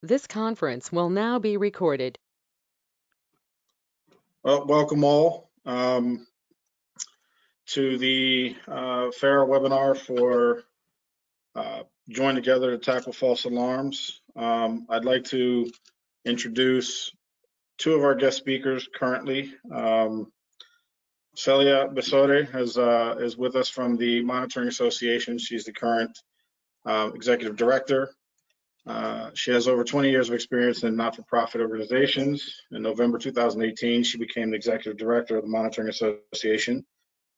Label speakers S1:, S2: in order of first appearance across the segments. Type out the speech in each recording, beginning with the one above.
S1: This conference will now be recorded.
S2: Well, welcome all to the FARA webinar for Join Together to Tackle False Alarms. I'd like to introduce two of our guest speakers currently. Celia Besore is with us from the Monitoring Association. She's the current executive director. She has over 20 years of experience in not-for-profit organizations. In November 2018, she became the executive director of the Monitoring Association,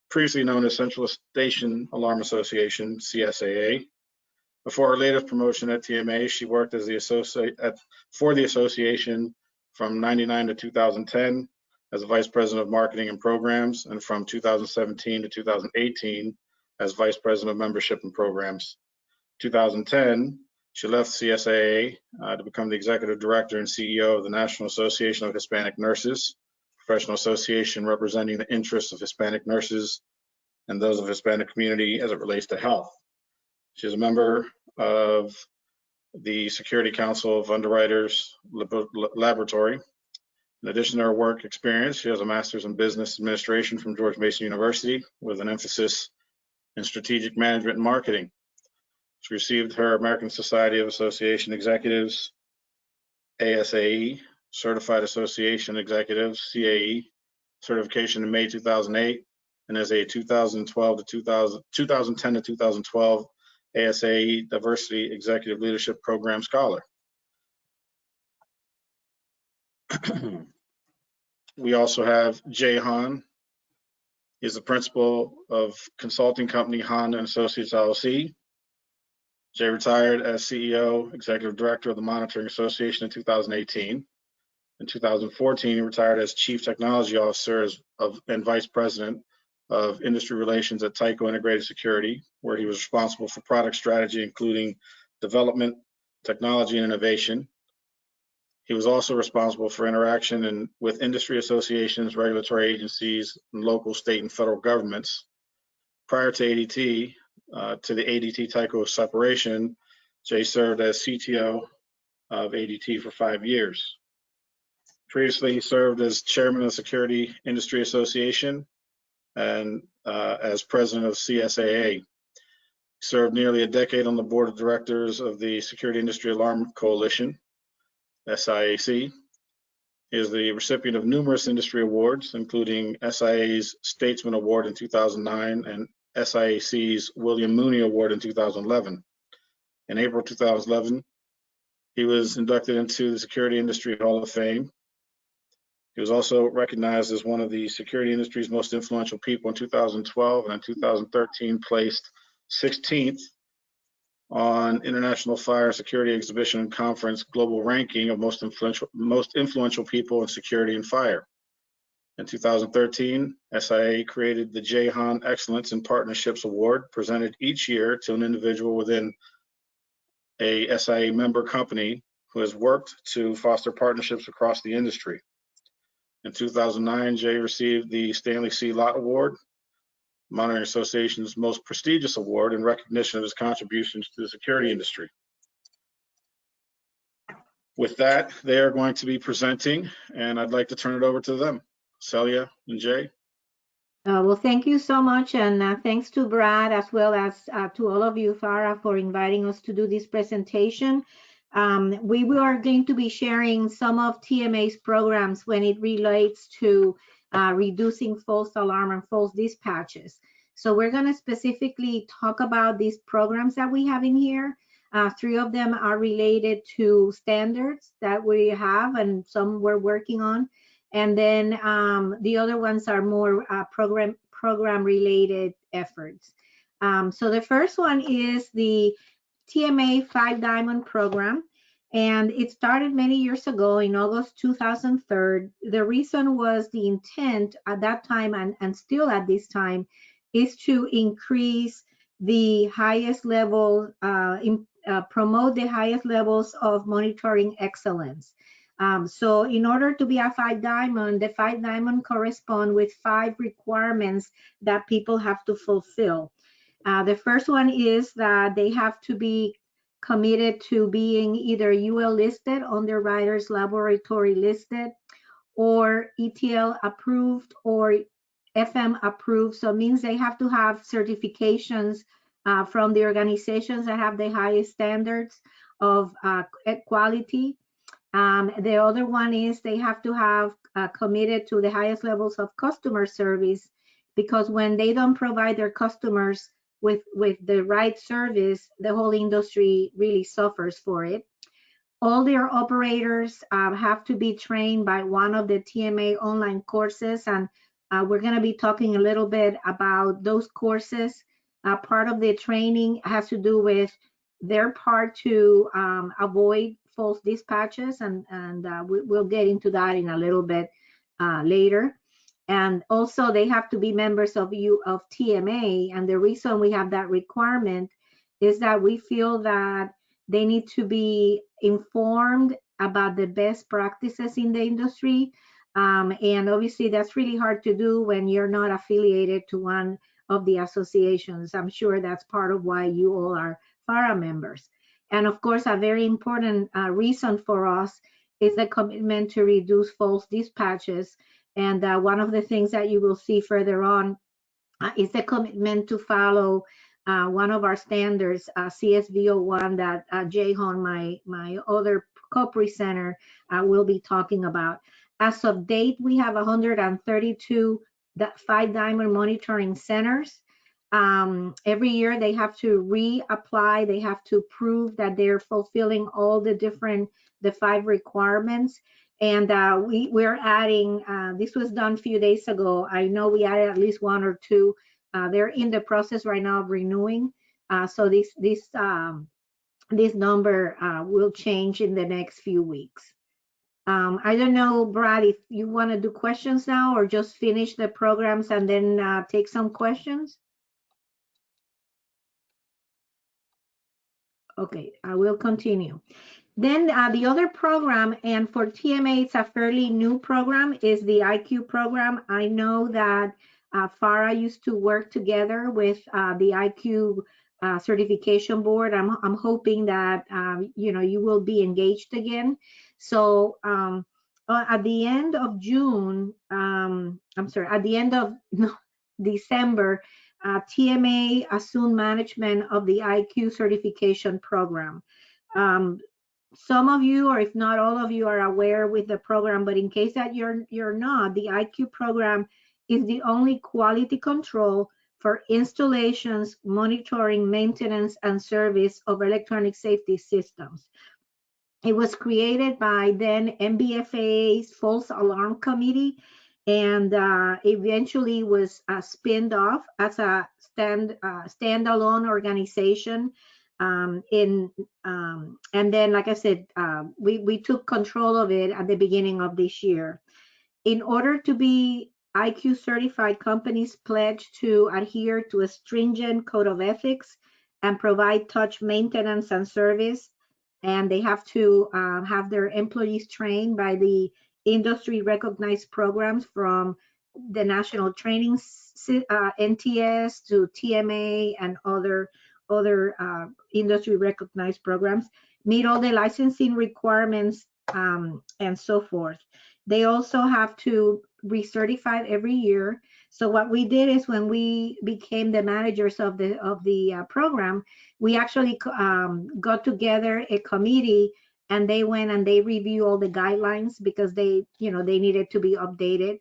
S2: previously known as Central Station Alarm Association, CSAA. Before her latest promotion at TMA, she worked as for the association from 99 to 2010 as a vice president of marketing and programs, and from 2017 to 2018 as vice president of membership and programs. 2010, she left CSAA to become the executive director and CEO of the National Association of Hispanic Nurses, professional association representing the interests of Hispanic nurses and those of the Hispanic community as it relates to health. She is a member of the Security Council of Underwriters Laboratory. In addition to her work experience, she has a master's in business administration from George Mason University with an emphasis in strategic management and marketing. She received her American Society of Association Executives, ASAE, Certified Association Executives, CAE, certification in May 2008, and as a 2010 to 2012 ASAE Diversity Executive Leadership Program Scholar. We also have Jay Hauhn. He's the principal of consulting company Hauhn and Associates LLC. Jay retired as CEO, Executive Director of the Monitoring Association in 2018. In 2014, he retired as Chief Technology Officer and Vice President of Industry Relations at Tyco Integrated Security, where he was responsible for product strategy, including development, technology, and innovation. He was also responsible for interaction with industry associations, regulatory agencies, and local, state, and federal governments. Prior to ADT, to the ADT Tyco separation, Jay served as CTO of ADT for 5 years. Previously, he served as chairman of the Security Industry Association and as president of CSAA. He served nearly a decade on the board of directors of the Security Industry Alarm Coalition, SIAC. He is the recipient of numerous industry awards, including SIA's Statesman Award in 2009 and SIAC's William Mooney Award in 2011. In April 2011, he was inducted into the Security Industry Hall of Fame. He was also recognized as one of the security industry's most influential people in 2012, and in 2013 placed 16th on International Fire Security Exhibition and Conference Global Ranking of most influential people in security and fire. In 2013, SIA created the Jay Hauhn Excellence in Partnerships Award, presented each year to an individual within a SIA member company who has worked to foster partnerships across the industry. In 2009, Jay received the Stanley C. Lott Award, Monitoring Association's most prestigious award, in recognition of his contributions to the security industry. With that, they are going to be presenting, and I'd like to turn it over to them. Celia and Jay.
S3: Well, thank you so much, and thanks to Brad as well as to all of you, FARA, for inviting us to do this presentation. We are going to be sharing some of TMA's programs when it relates to reducing false alarm and false dispatches. So we're going to specifically talk about these programs that we have in here. 3 of them are related to standards that we have and some we're working on. And then the other ones are more program related efforts. So the first one is the TMA 5 Diamond program, and it started many years ago in August 2003. The reason was the intent at that time and still at this time is to increase the highest level, promote the highest levels of monitoring excellence. So in order to be a 5 Diamond, the 5 Diamond correspond with 5 requirements that people have to fulfill. The first one is that they have to be committed to being either UL listed, Underwriters Laboratory listed, or ETL approved or FM approved. So it means they have to have certifications from the organizations that have the highest standards of quality. The other one is they have to have committed to the highest levels of customer service, because when they don't provide their customers with the right service, the whole industry really suffers for it. All their operators have to be trained by one of the TMA online courses, and we're going to be talking a little bit about those courses. Part of the training has to do with their part to avoid false dispatches, and we'll get into that in a little bit later. And also they have to be members of TMA, and the reason we have that requirement is that we feel that they need to be informed about the best practices in the industry. And obviously that's really hard to do when you're not affiliated to one of the associations. I'm sure that's part of why you all are FARA members. And of course, a very important reason for us is the commitment to reduce false dispatches. And one of the things that you will see further on is the commitment to follow one of our standards, CSV01, that Jay Hauhn, my other co-presenter, will be talking about. As of date, we have 132 5 diamond monitoring centers. Every year they have to reapply, they have to prove that they're fulfilling all the 5 requirements. And we're adding, this was done a few days ago. I know we added at least 1 or 2. They're in the process right now of renewing. So this number will change in the next few weeks. I don't know, Brad, if you want to do questions now or just finish the programs and then take some questions. Okay, I will continue. Then the other program, and for TMA, it's a fairly new program, is the IQ program. I know that FARA used to work together with the IQ certification board. I'm hoping that you will be engaged again. So at the end of June, at the end of December, TMA assumed management of the IQ certification program. Some of you, or if not all of you, are aware with the program, but in case that you're not, the IQ program is the only quality control for installations, monitoring, maintenance, and service of electronic safety systems. It was created by then MBFA's False Alarm Committee, and eventually was spinned off as a standalone organization. And then, like I said, we took control of it at the beginning of this year. In order to be IQ certified, companies pledge to adhere to a stringent code of ethics and provide touch maintenance and service. And they have to have their employees trained by the industry recognized programs from the National Training NTS to TMA and other industry recognized programs, meet all the licensing requirements, and so forth. They also have to recertify every year. So what we did is, when we became the managers of the program, we actually got together a committee, and they went and they review all the guidelines, because they needed to be updated.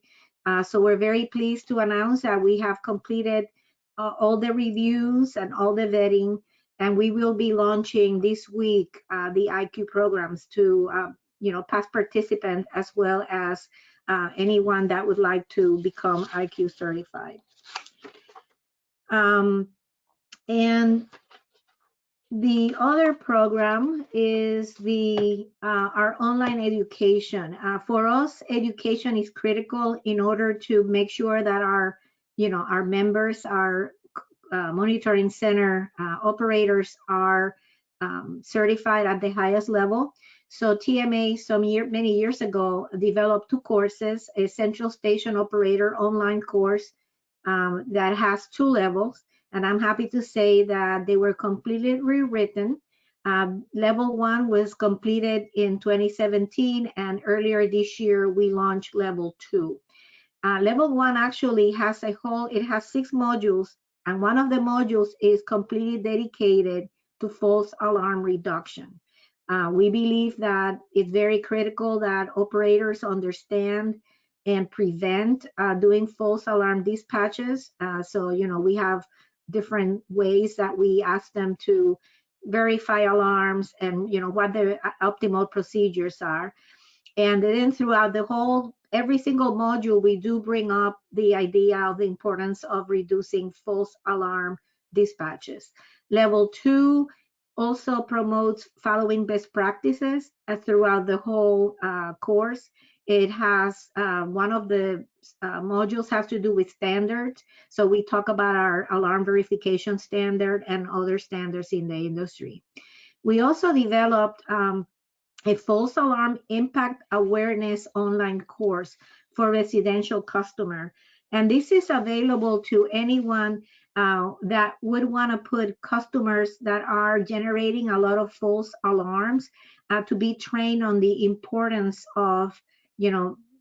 S3: So we're very pleased to announce that we have completed all the reviews and all the vetting, and we will be launching this week the IQ programs to past participants, as well as anyone that would like to become IQ certified. And the other program is our online education. For us, education is critical in order to make sure that our members, our monitoring center operators, are certified at the highest level. So TMA many years ago developed 2 courses, a central station operator online course that has 2 levels. And I'm happy to say that they were completely rewritten. Level 1 was completed in 2017, and earlier this year we launched level 2. Level 1 actually has it has 6 modules, and one of the modules is completely dedicated to false alarm reduction. We believe that it's very critical that operators understand and prevent doing false alarm dispatches. So, we have different ways that we ask them to verify alarms and, what the optimal procedures are. And then throughout every single module, we do bring up the idea of the importance of reducing false alarm dispatches. Level 2 also promotes following best practices throughout the whole course. It has one of the modules has to do with standards. So we talk about our alarm verification standard and other standards in the industry. We also developed a false alarm impact awareness online course for residential customer. And this is available to anyone that would want to put customers that are generating a lot of false alarms to be trained on the importance of,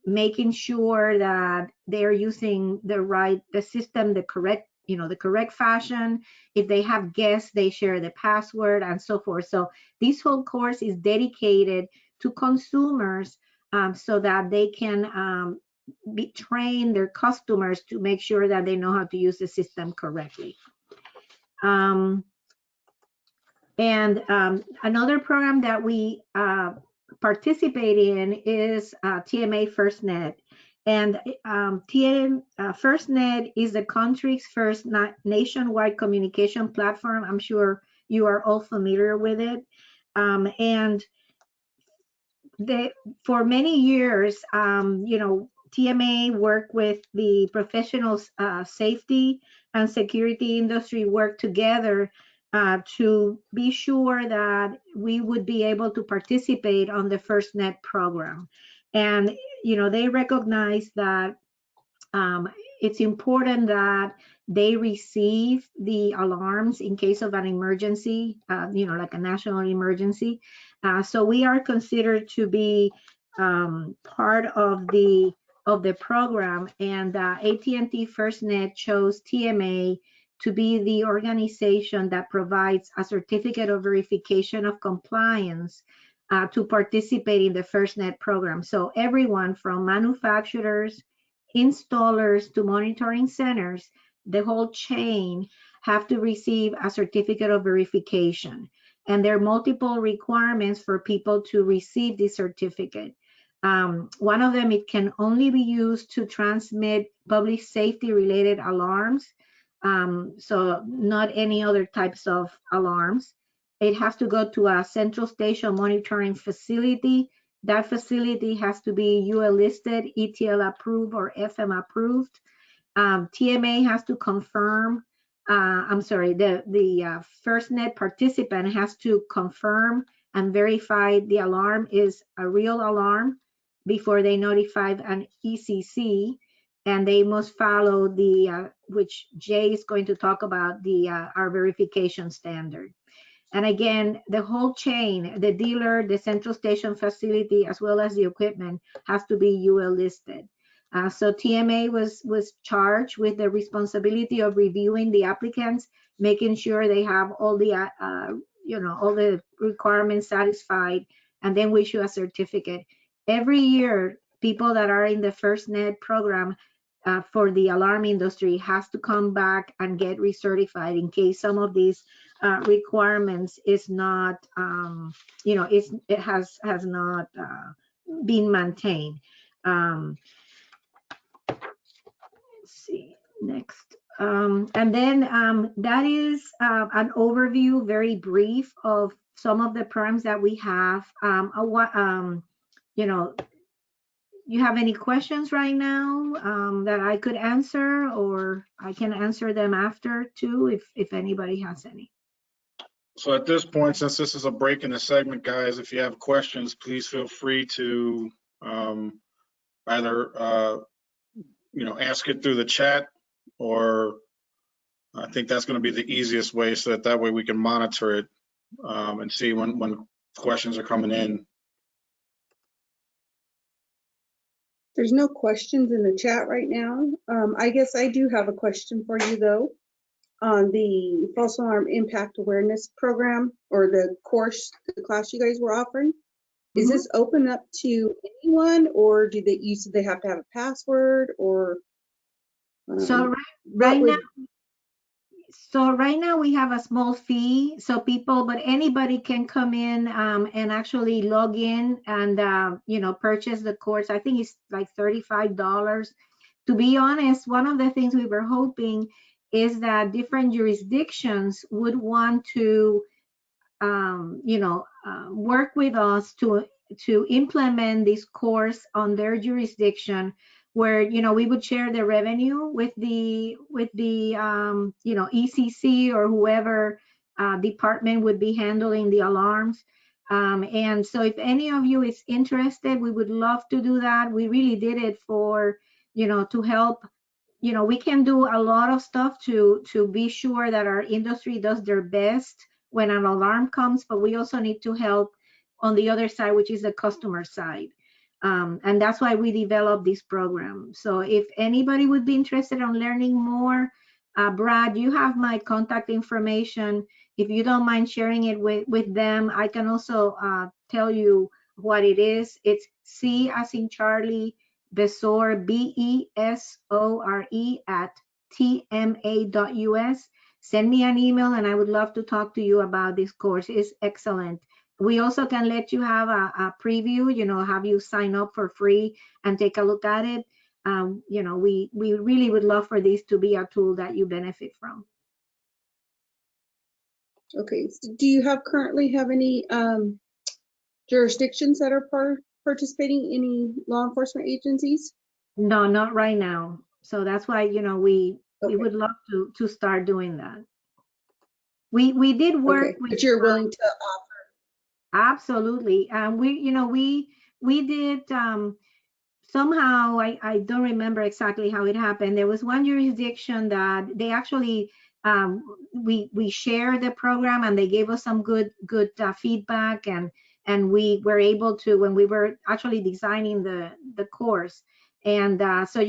S3: making sure that they're using the system, the correct fashion. If they have guests, they share the password and so forth. So this whole course is dedicated to consumers so that they can train their customers to make sure that they know how to use the system correctly. Another program that we participate in is TMA FirstNet. And TMA FirstNet is the country's first nationwide communication platform. I'm sure you are all familiar with it. For many years, TMA worked with the professional safety and security industry work together to be sure that we would be able to participate on the FirstNet program. And, they recognize that it's important that they receive the alarms in case of an emergency, like a national emergency. So we are considered to be part of the program, and AT&T FirstNet chose TMA to be the organization that provides a certificate of verification of compliance to participate in the FirstNet program. So everyone from manufacturers, installers to monitoring centers, the whole chain have to receive a certificate of verification. And there are multiple requirements for people to receive this certificate. One of them, it can only be used to transmit public safety related alarms. So not any other types of alarms. It has to go to a central station monitoring facility. That facility has to be UL listed, ETL approved, or FM approved. TMA has to confirm, the FirstNet participant has to confirm and verify the alarm is a real alarm before they notify an ECC, and they must follow which Jay is going to talk about, our verification standard. And again, the whole chain, the dealer, the central station facility, as well as the equipment, has to be UL listed. So TMA was charged with the responsibility of reviewing the applicants, making sure they have all the all the requirements satisfied, and then we issue a certificate. Every year, people that are in the FirstNet program for the alarm industry has to come back and get recertified in case some of these requirements is not, it has not been maintained. Let's see, next. And then that is an overview, very brief, of some of the programs that we have. You have any questions right now that I could answer, or I can answer them after too, if anybody has any.
S2: So at this point, since this is a break in the segment, guys, if you have questions, please feel free to either ask it through the chat, or I think that's going to be the easiest way, so that way we can monitor it and see when questions are coming in.
S4: There's no questions in the chat right now. I guess I do have a question for you though, on the false alarm impact awareness program, or the course, the class you guys were offering. Is this open up to anyone, or do they, you said they have to have a password, or?
S3: So right now we have a small fee, so but anybody can come in and actually log in and purchase the course. I think it's like $35. To be honest, one of the things we were hoping is that different jurisdictions would want to work with us to implement this course on their jurisdiction, where we would share the revenue with the ECC or whoever department would be handling the alarms. And so if any of you is interested, we would love to do that. We really did it for to help. We can do a lot of stuff to be sure that our industry does their best when an alarm comes, but we also need to help on the other side, which is the customer side. And that's why we developed this program. So if anybody would be interested in learning more, Brad, you have my contact information. If you don't mind sharing it with them, I can also tell you what it is. It's C as in Charlie, Besore, BESORE at tma.us. Send me an email and I would love to talk to you about this course. It's excellent. We also can let you have a preview, have you sign up for free and take a look at it. We really would love for this to be a tool that you benefit from.
S4: Okay, so do you currently have any jurisdictions that are participating, any law enforcement agencies?
S3: No, not right now. So that's why, we would love to start doing that. We did work with,
S4: but you're willing to offer.
S3: Absolutely. We did somehow, I don't remember exactly how it happened. There was one jurisdiction that they actually we shared the program and they gave us some good feedback, and we were able to, when we were actually designing the course. And so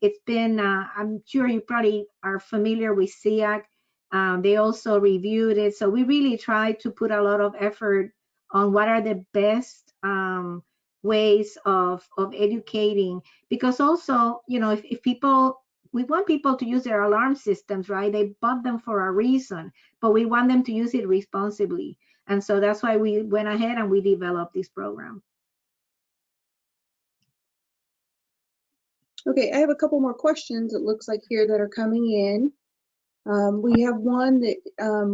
S3: it's been I'm sure you probably are familiar with SEAC. They also reviewed it, so we really tried to put a lot of effort on what are the best ways of educating, because also if people, we want people to use their alarm systems, right? They bought them for a reason, but we want them to use it responsibly. And so that's why we went ahead and we developed this program.
S4: Okay, I have a couple more questions, it looks like, here that are coming in. We have one that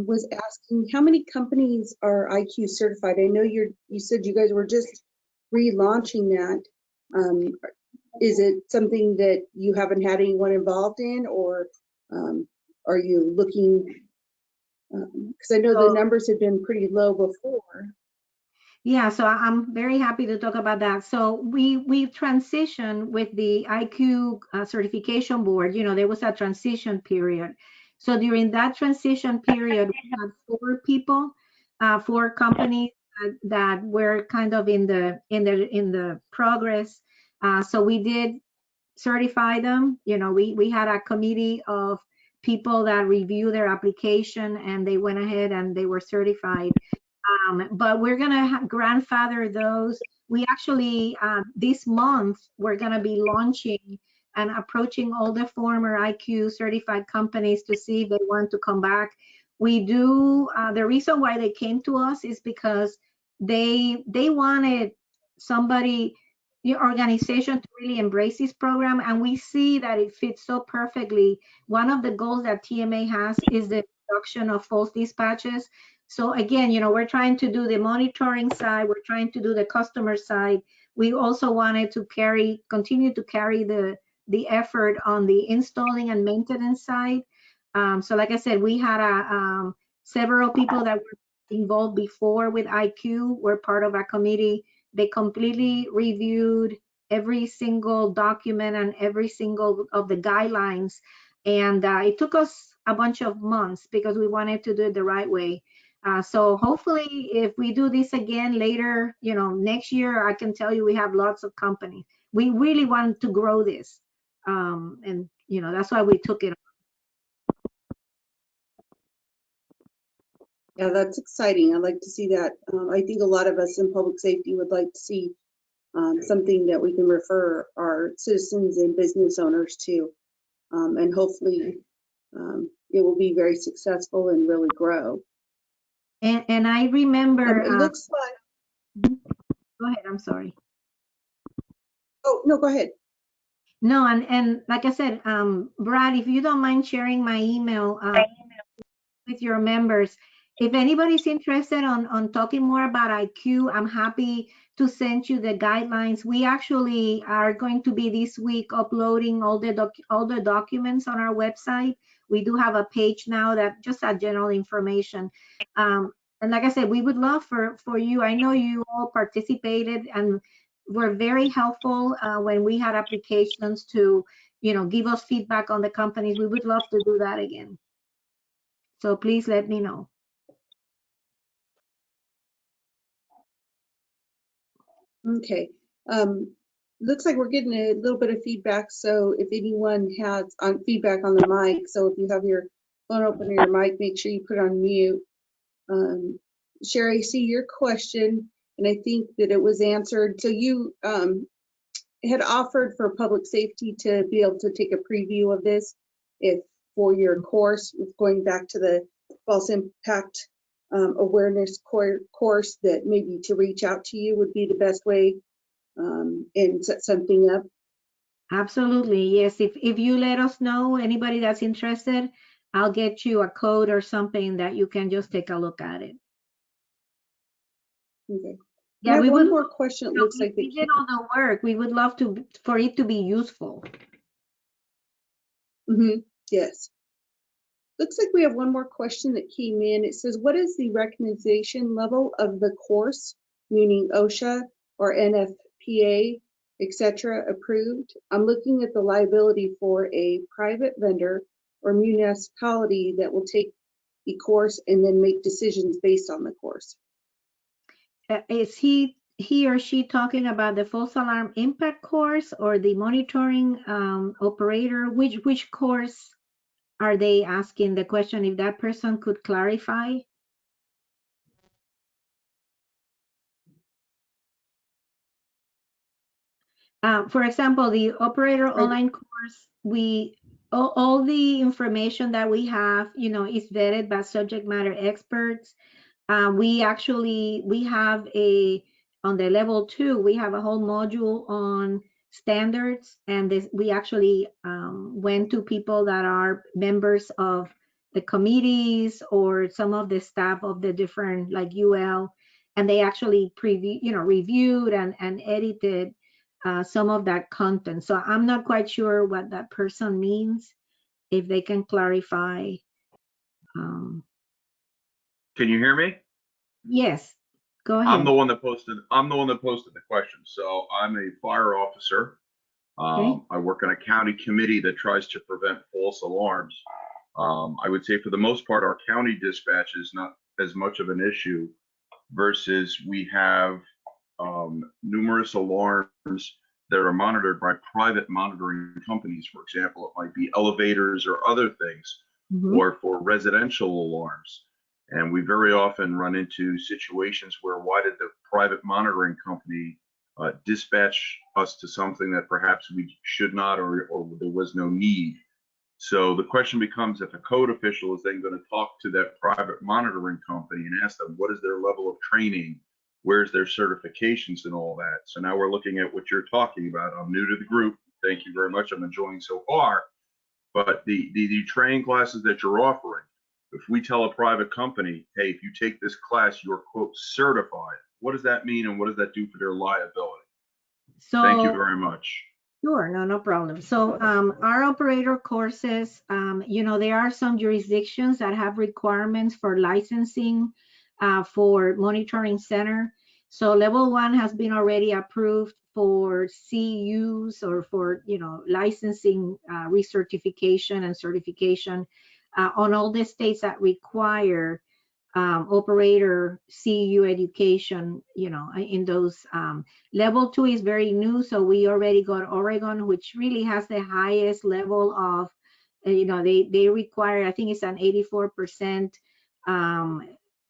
S4: was asking, how many companies are IQ certified? I know you said you guys were just relaunching that. Is it something that you haven't had anyone involved in, or are you looking, because I know the numbers had been pretty low before.
S3: Yeah, so I'm very happy to talk about that. So we transitioned with the IQ certification board. There was a transition period. So during that transition period, we had 4 people, 4 companies that were kind of in the progress. So we did certify them. We had a committee of people that review their application, and they went ahead and they were certified. But we're gonna grandfather those. We actually this month we're gonna be launching and approaching all the former IQ certified companies to see if they want to come back. We do. The reason why they came to us is because they wanted somebody, your organization, to really embrace this program, and we see that it fits so perfectly. One of the goals that TMA has is the reduction of false dispatches. So again, we're trying to do the monitoring side, we're trying to do the customer side. We also wanted to continue to carry the effort on the installing and maintenance side. So like I said, we had several people that were involved before with IQ, were part of a committee. They completely reviewed every single document and every single of the guidelines. And it took us a bunch of months because we wanted to do it the right way. So hopefully if we do this again later, next year, I can tell you we have lots of companies. We really want to grow this. And that's why we took it.
S4: Yeah, that's exciting. I'd like to see that. I think a lot of us in public safety would like to see something that we can refer our citizens and business owners to. And hopefully it will be very successful and really grow.
S3: And I remember,
S4: It looks like,
S3: go ahead, I'm sorry.
S4: oh, no, go ahead.
S3: No, and like I said, Brad, if you don't mind sharing my email with your members, if anybody's interested on talking more about IQ, I'm happy to send you the guidelines. We actually are going to be this week uploading all the documents on our website. We do have a page now that just has general information. And like I said, we would love for you. I know you all participated and were very helpful when we had applications to, give us feedback on the companies. We would love to do that again. So please let me know.
S4: Okay. Looks like we're getting a little bit of feedback. So if anyone has feedback on the mic, so if you have your phone open or your mic, make sure you put it on mute. Sherry, I see your question, and I think that it was answered. So you had offered for public safety to be able to take a preview of this if for your course, going back to the false impact awareness course, that maybe to reach out to you would be the best way and set something up.
S3: Absolutely, yes. If you let us know, anybody that's interested, I'll get you a code or something that you can just take a look at it.
S4: Okay.
S3: Yeah,
S4: we have one more question. It looks like
S3: we did all the work. We would love for it to be useful.
S4: Yes. Looks like we have one more question that came in. It says, what is the recognition level of the course, meaning OSHA or NFPA, etc., approved? I'm looking at the liability for a private vendor or municipality that will take the course and then make decisions based on the course.
S3: Is he or she talking about the false alarm impact course or the monitoring operator? Which course are they asking the question? If that person could clarify. For example, the operator online course, all the information that we have, is vetted by subject matter experts. We have on the level 2, we have a whole module on standards, and we actually went to people that are members of the committees or some of the staff of the different, like UL, and they actually reviewed and edited some of that content. So I'm not quite sure what that person means. If they can clarify.
S5: Can you hear me?
S3: Yes, go ahead.
S5: I'm the one that posted the question. So I'm a fire officer.
S3: Okay.
S5: I work on a county committee that tries to prevent false alarms. I would say for the most part, our county dispatch is not as much of an issue versus we have numerous alarms that are monitored by private monitoring companies. For example, it might be elevators or other things, or for residential alarms. And we very often run into situations where why did the private monitoring company dispatch us to something that perhaps we should not, or there was no need. So the question becomes, if a code official is then going to talk to that private monitoring company and ask them what is their level of training, where's their certifications and all that. So now we're looking at what you're talking about. I'm new to the group. Thank you very much. I'm enjoying so far. But the training classes that you're offering, if we tell a private company, hey, if you take this class, you're, quote, certified, what does that mean and what does that do for their liability? So, thank you very much.
S3: Sure, no problem. So our operator courses, there are some jurisdictions that have requirements for licensing for monitoring center. So level 1 has been already approved for CUs or for, licensing, recertification and certification on all the states that require operator CEU education, you know, in those. Level 2 is very new, so we already got Oregon, which really has the highest level of, you know, they require, I think it's an 84%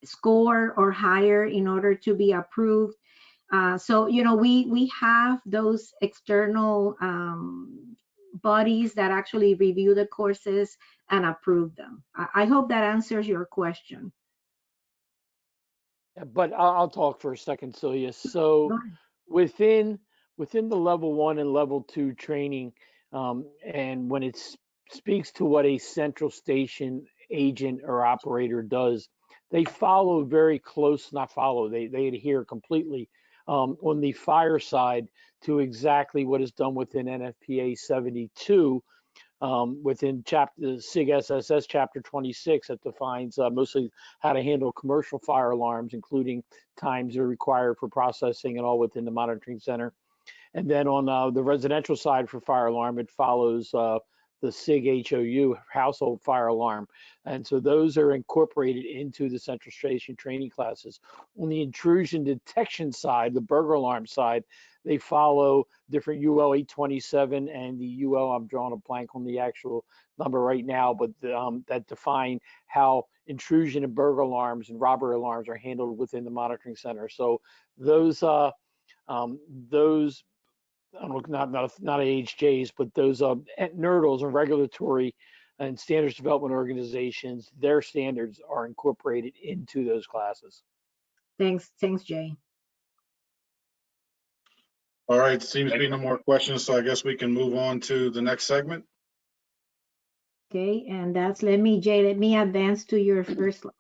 S3: score or higher in order to be approved. So, you know, we have those external bodies that actually review the courses and approve them. I hope that answers your question.
S6: But I'll talk for a second, Celia. So within the level 1 and level 2 training, and when it speaks to what a central station agent or operator does, they follow very close, not follow, they adhere completely on the fire side to exactly what is done within NFPA 72. Within chapter SIG SSS chapter 26 that defines mostly how to handle commercial fire alarms, including times that are required for processing and all within the monitoring center. And then on the residential side for fire alarm, it follows the SIG HOU, household fire alarm. And so those are incorporated into the central station training classes. On the intrusion detection side, the burglar alarm side, they follow different UL 827 and the UL, I'm drawing a blank on the actual number right now, but that define how intrusion and burglar alarms and robbery alarms are handled within the monitoring center. So those I don't know, not AHJs, but those NERDLs and regulatory and standards development organizations, their standards are incorporated into those classes.
S3: Thanks, Jay.
S2: All right, seems to be no more questions, so I guess we can move on to the next segment.
S3: Okay, and that's, let me advance to your first slide.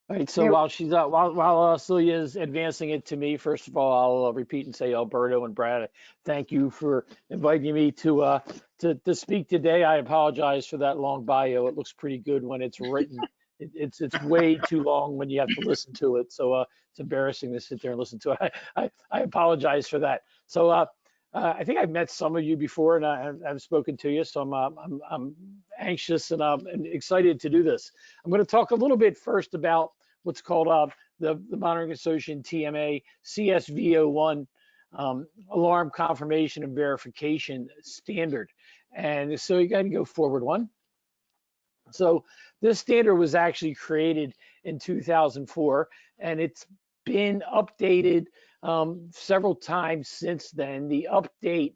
S6: All right, so while she's while Celia is advancing it to me, first of all, I'll repeat and say, Alberto and Brad, thank you for inviting me to speak today. I apologize for that long bio. It looks pretty good when it's written. It's way too long when you have to listen to it. So it's embarrassing to sit there and listen to it. I apologize for that. So I think I've met some of you before, and I've spoken to you. So I'm anxious and excited to do this. I'm going to talk a little bit first about what's called the Monitoring Association TMA CSV01 Alarm Confirmation and Verification Standard. And so you got to go forward one. So this standard was actually created in 2004, and it's been updated several times since then. The update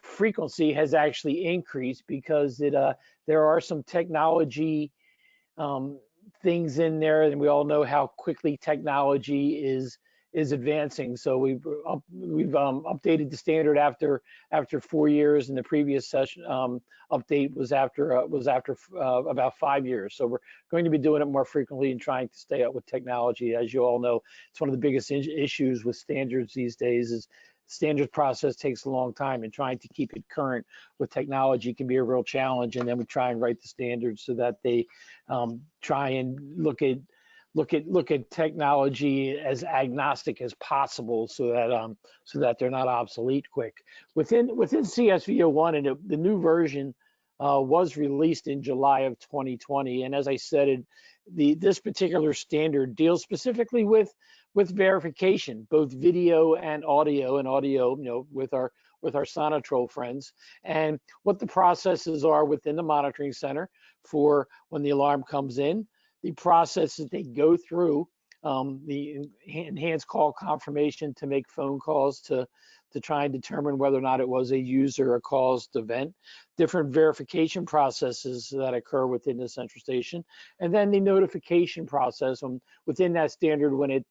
S6: frequency has actually increased because there are some technology things in there, and we all know how quickly technology is advancing. So we've updated the standard after 4 years, and the previous session update was after about 5 years. So we're going to be doing it more frequently and trying to stay up with technology. As you all know, it's one of the biggest issues with standards these days is standards process takes a long time, and trying to keep it current with technology can be a real challenge. And then we try and write the standards so that they try and look at technology as agnostic as possible, so that they're not obsolete quick. Within CSV01, and the new version was released in July of 2020. And as I said, this particular standard deals specifically with verification, both video and audio, you know, with our Sonatrol friends, and what the processes are within the monitoring center for when the alarm comes in, the process that they go through, the enhanced call confirmation to make phone calls to try and determine whether or not it was a user or caused event, different verification processes that occur within the central station, and then the notification process within that standard when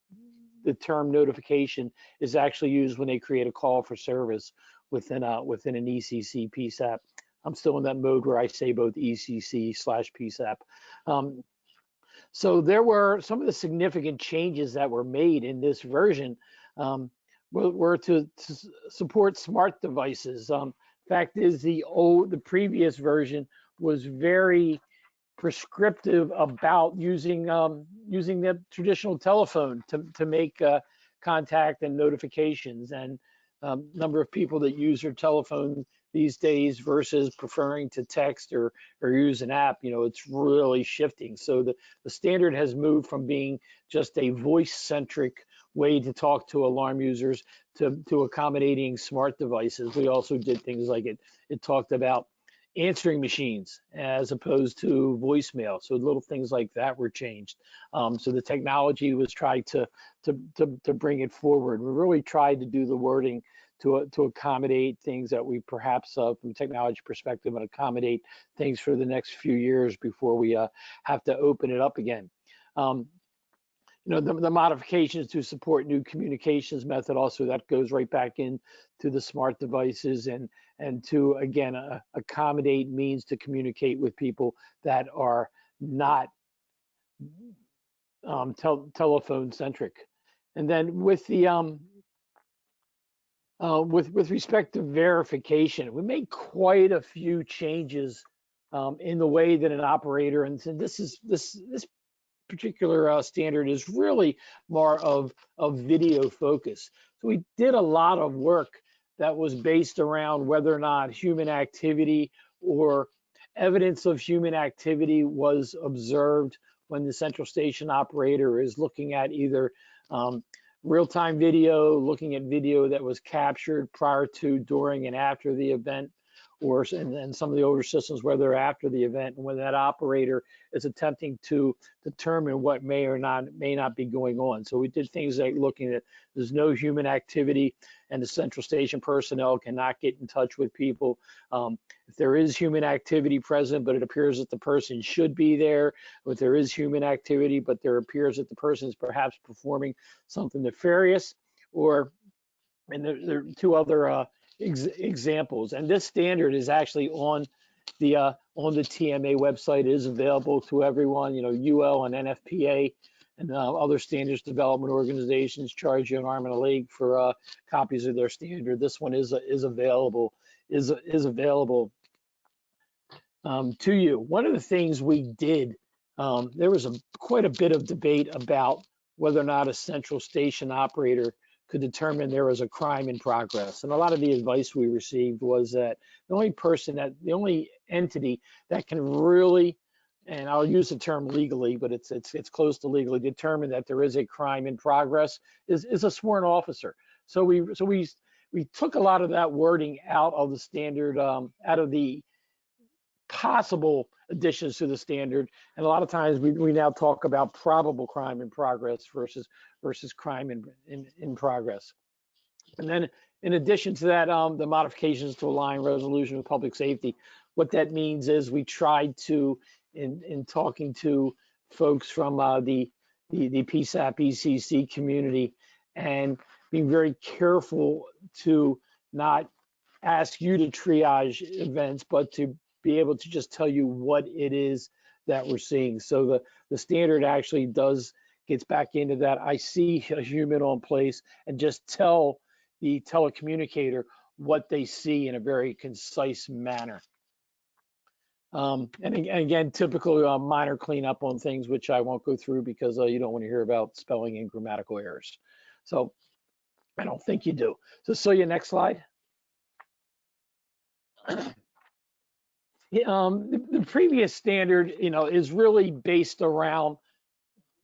S6: the term notification is actually used when they create a call for service within an ECC PSAP. I'm still in that mode where I say both ECC/PSAP. So there were some of the significant changes that were made in this version were to support smart devices. Fact is, the previous version was very prescriptive about using the traditional telephone to make contact and notifications, and number of people that use their telephone these days versus preferring to text or use an app, it's really shifting. So the standard has moved from being just a voice-centric way to talk to alarm users to accommodating smart devices. We also did things like it talked about answering machines as opposed to voicemail. So little things like that were changed. So the technology was tried to bring it forward. We really tried to do the wording to accommodate things that we perhaps from a technology perspective and accommodate things for the next few years before we have to open it up again. The modifications to support new communications method also, that goes right back into the smart devices and to, again, accommodate means to communicate with people that are not telephone centric. And then with the with respect to verification, we made quite a few changes in the way that an operator, and this particular standard is really more of video focus. So we did a lot of work that was based around whether or not human activity or evidence of human activity was observed when the central station operator is looking at either real-time video, looking at video that was captured prior to, during, and after the event, or and some of the older systems where they're after the event, and when that operator is attempting to determine what may not be going on. So we did things like looking at there's no human activity and the central station personnel cannot get in touch with people. If there is human activity present, but it appears that the person should be there, or if there is human activity, but there appears that the person is perhaps performing something nefarious, and there are two other examples. And this standard is actually on the TMA website. It is available to everyone. UL and NFPA and other standards development organizations charge you an arm and a leg for copies of their standard. This one is available to you. One of the things we did, there was quite a bit of debate about whether or not a central station operator could determine there was a crime in progress. And a lot of the advice we received was that the only entity that can really, and I'll use the term legally, but it's close to legally, determine that there is a crime in progress is a sworn officer. So we took a lot of that wording out of the standard, out of the possible additions to the standard, and a lot of times we now talk about probable crime in progress versus crime in progress. And then in addition to that, the modifications to align resolution with public safety, what that means is we tried to, in talking to folks from the PSAP ECC community, and being very careful to not ask you to triage events, but to be able to just tell you what it is that we're seeing. So the standard actually gets back into that. I see a human on place, and just tell the telecommunicator what they see in a very concise manner. And again, typical minor cleanup on things, which I won't go through because you don't want to hear about spelling and grammatical errors. So I don't think you do. So Celia, next slide. The previous standard, is really based around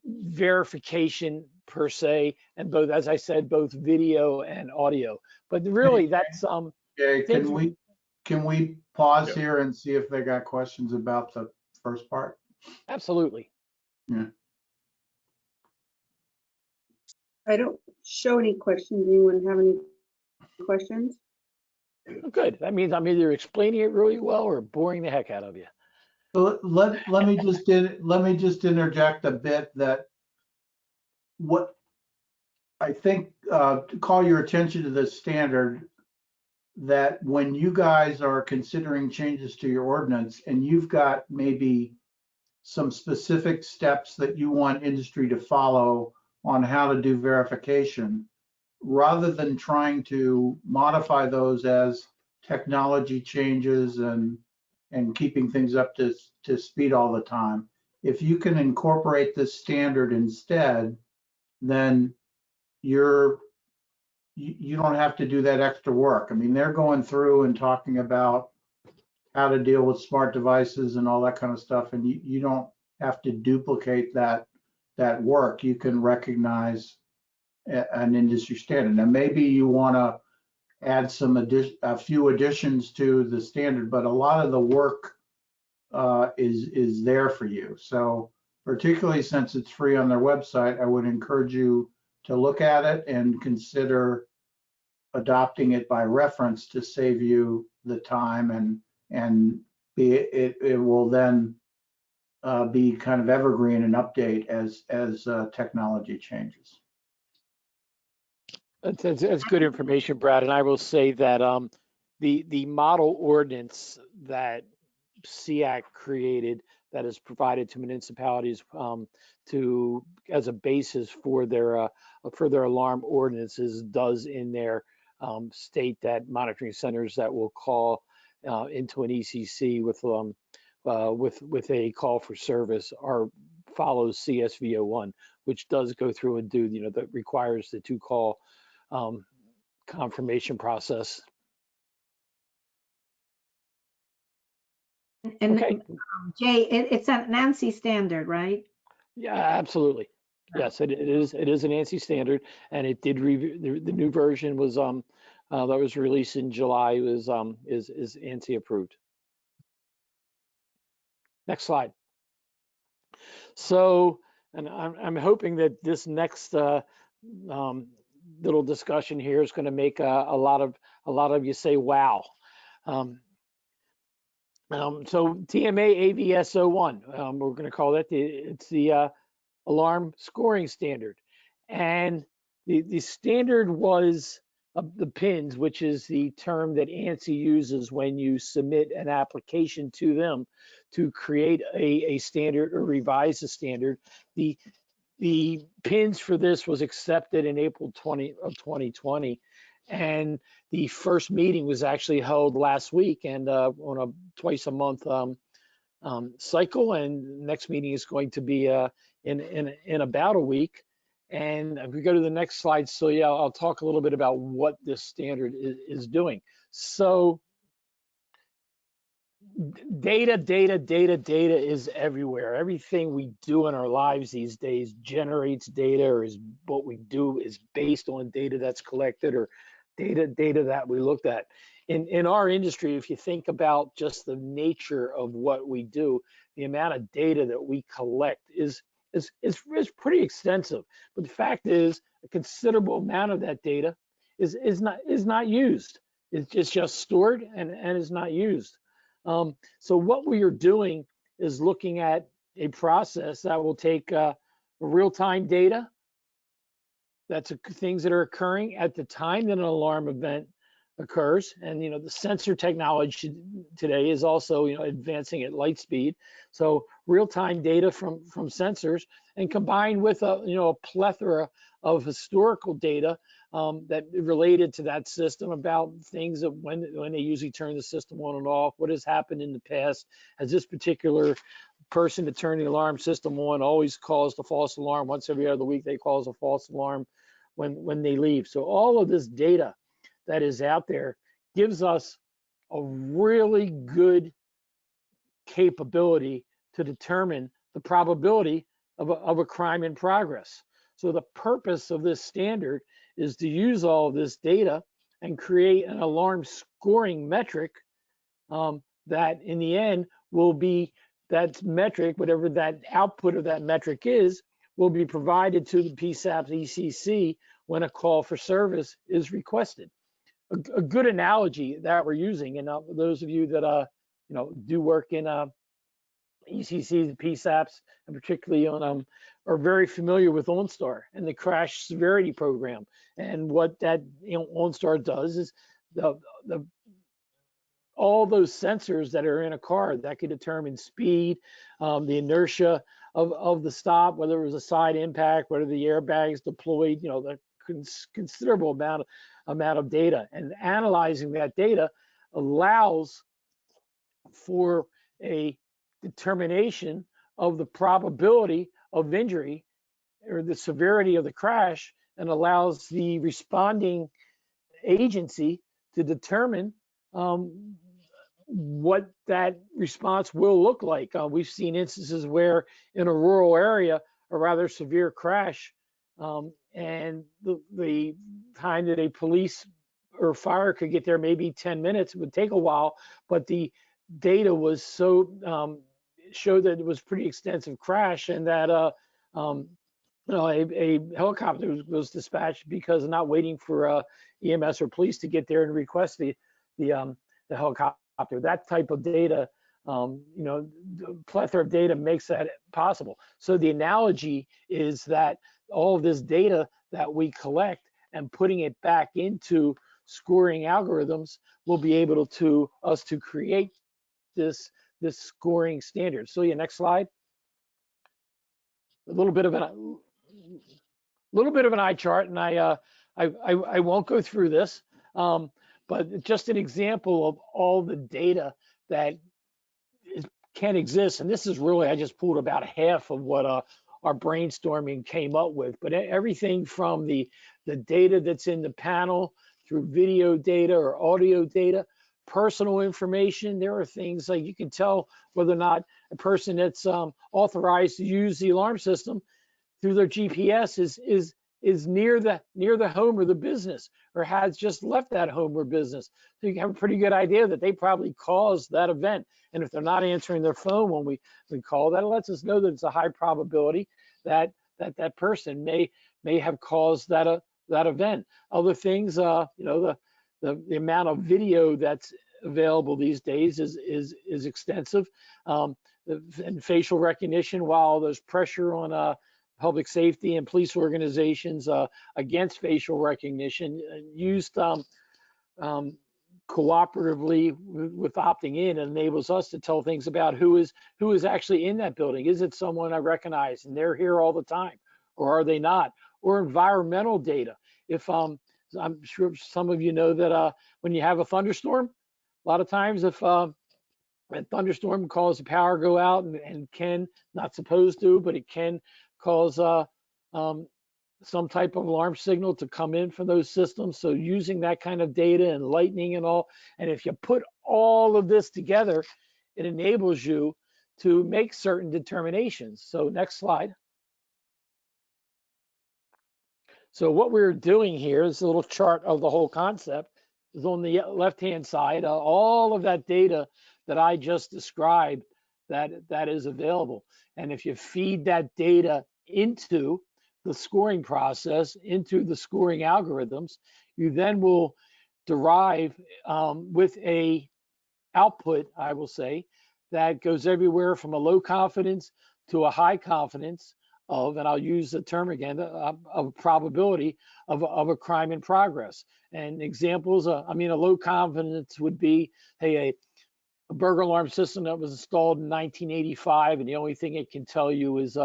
S6: verification per se, and both, as I said, both video and audio. But really, that's
S7: Okay, can we pause here and see if they got questions about the first part?
S6: Absolutely.
S7: Yeah.
S4: I don't show any questions. Anyone have any questions?
S6: Good. That means I'm either explaining it really well or boring the heck out of you.
S7: So let me just interject a bit that what I think to call your attention to this standard, that when you guys are considering changes to your ordinance and you've got maybe some specific steps that you want industry to follow on how to do verification, rather than trying to modify those as technology changes and keeping things up to speed all the time, if you can incorporate this standard instead, then you're you don't have to do that extra work. I mean, they're going through and talking about how to deal with smart devices and all that kind of stuff, and you don't have to duplicate that work. You can recognize an industry standard. Now, maybe you want to add a few additions to the standard, but a lot of the work is there for you. So particularly since it's free on their website, I would encourage you to look at it and consider adopting it by reference to save you the time, and it will then be kind of evergreen and update as technology changes.
S6: That's good information, Brad. And I will say that the model ordinance that SEAC created that is provided to municipalities as a basis for their alarm ordinances does in there state that monitoring centers that will call into an ECC with a call for service follows CSV01, which does go through and do that requires the 2-call confirmation process.
S3: And
S6: okay.
S3: Jay, it's an ANSI standard, right?
S6: Yeah, absolutely. Yes, it is. It is an ANSI standard, and it did the new version was that was released in July is ANSI approved. Next slide. So, and I'm hoping that this next little discussion here is going to make a lot of you say wow. So TMA AVS01, we're going to call that it's the alarm scoring standard, and the standard was the PINs, which is the term that ANSI uses when you submit an application to them to create a standard or revise a standard. The PINs for this was accepted in April 2020, and the first meeting was actually held last week, and on a twice a month cycle, and next meeting is going to be in about a week. And if we go to the next slide, Celia, I'll talk a little bit about what this standard is doing. So data is everywhere. Everything we do in our lives these days generates data, or is what we do is based on data that's collected, or data that we looked at. In our industry, if you think about just the nature of what we do, the amount of data that we collect is pretty extensive. But the fact is, a considerable amount of that data is not used. It's just stored and is not used. So what we are doing is looking at a process that will take real-time data. That's things that are occurring at the time that an alarm event occurs. And the sensor technology today is also advancing at light speed. So real-time data from sensors, and combined with a plethora of historical data that related to that system about things of when they usually turn the system on and off, what has happened in the past. Has this particular person to turn the alarm system on always calls the false alarm? Once every other week they cause a false alarm when they leave. So all of this data that is out there gives us a really good capability to determine the probability of a crime in progress. So the purpose of this standard is to use all of this data and create an alarm scoring metric that in the end will be that metric, whatever that output of that metric is, will be provided to the PSAP's ECC when a call for service is requested. A good analogy that we're using, and those of you that do work in ECCs, PSAPs, and particularly on are very familiar with OnStar and the crash severity program. And what that OnStar does is all those sensors that are in a car that can determine speed, the inertia of the stop, whether it was a side impact, whether the airbags deployed, the considerable amount of data. And analyzing that data allows for a determination of the probability of injury or the severity of the crash, and allows the responding agency to determine what that response will look like. We've seen instances where in a rural area, a rather severe crash, and the time that a police or fire could get there, maybe 10 minutes, it would take a while, but the data was so, showed that it was pretty extensive crash, and that a helicopter was dispatched because of not waiting for EMS or police to get there and request the helicopter. That type of data, the plethora of data makes that possible. So the analogy is that all of this data that we collect and putting it back into scoring algorithms will be able to create this scoring standard. So yeah, next slide. A little bit of an eye chart, and I won't go through this, but just an example of all the data that can exist. And this is really, I just pulled about half of what our brainstorming came up with, but everything from the data that's in the panel through video data or audio data, personal information. There are things like you can tell whether or not a person that's authorized to use the alarm system through their GPS is near the home or the business, or has just left that home or business. So you have a pretty good idea that they probably caused that event. And if they're not answering their phone when we call, that lets us know that it's a high probability that person may have caused that event. Other things, the amount of video that's available these days is extensive. And facial recognition, while there's pressure on public safety and police organizations against facial recognition, used cooperatively with opting in, and enables us to tell things about who is actually in that building. Is it someone I recognize and they're here all the time, or are they not? Or environmental data. If I'm sure some of you know that when you have a thunderstorm, a lot of times if a thunderstorm causes the power go out and can, not supposed to, but it can cause some type of alarm signal to come in from those systems. So using that kind of data and lightning and all, and if you put all of this together, it enables you to make certain determinations. So next slide. So what we're doing here is a little chart of the whole concept. Is on the left-hand side, all of that data that I just described that is available. And if you feed that data into the scoring process, into the scoring algorithms, you then will derive with a output, I will say, that goes everywhere from a low confidence to a high confidence of, and I'll use the term again, of probability of a crime in progress. And examples, a low confidence would be, hey, a burglar alarm system that was installed in 1985, and the only thing it can tell you is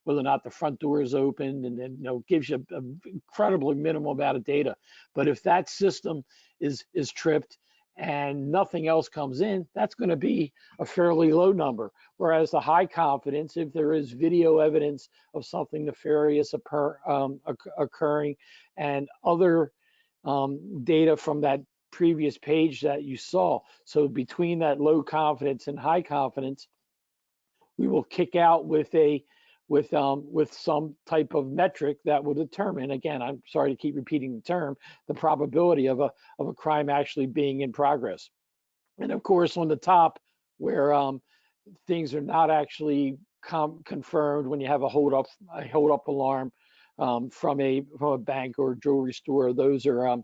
S6: whether or not the front door is open, and then gives you an incredibly minimal amount of data. But if that system is tripped and nothing else comes in, that's going to be a fairly low number. Whereas the high confidence, if there is video evidence of something nefarious occurring, and other data from that previous page that you saw. So between that low confidence and high confidence, we will kick out with some type of metric that will determine, again, I'm sorry to keep repeating the term, the probability of a crime actually being in progress. And of course, on the top, where things are not actually confirmed, when you have a hold up alarm from a bank or jewelry store, those are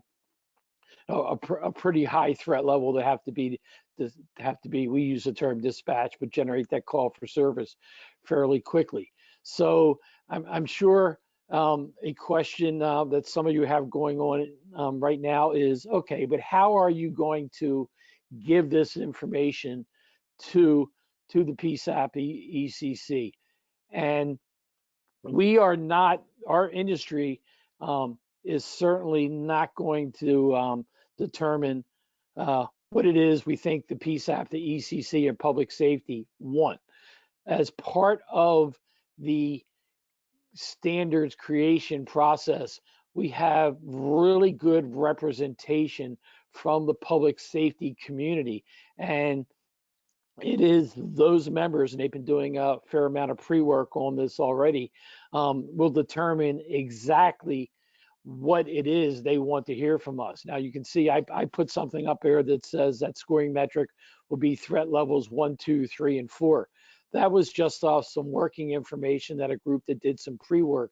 S6: a pretty high threat level to have to be, we use the term dispatch, but generate that call for service fairly quickly. So I'm sure a question that some of you have going on right now is, okay, but how are you going to give this information to the PSAP ECC? And we are not, our industry is certainly not going to determine what it is we think the PSAP, the ECC, and public safety want. As part of the standards creation process, we have really good representation from the public safety community. And it is those members, and they've been doing a fair amount of pre-work on this already, will determine exactly what it is they want to hear from us. Now you can see I put something up there that says that scoring metric will be threat levels 1, 2, 3, and 4. That was just off some working information that a group that did some pre-work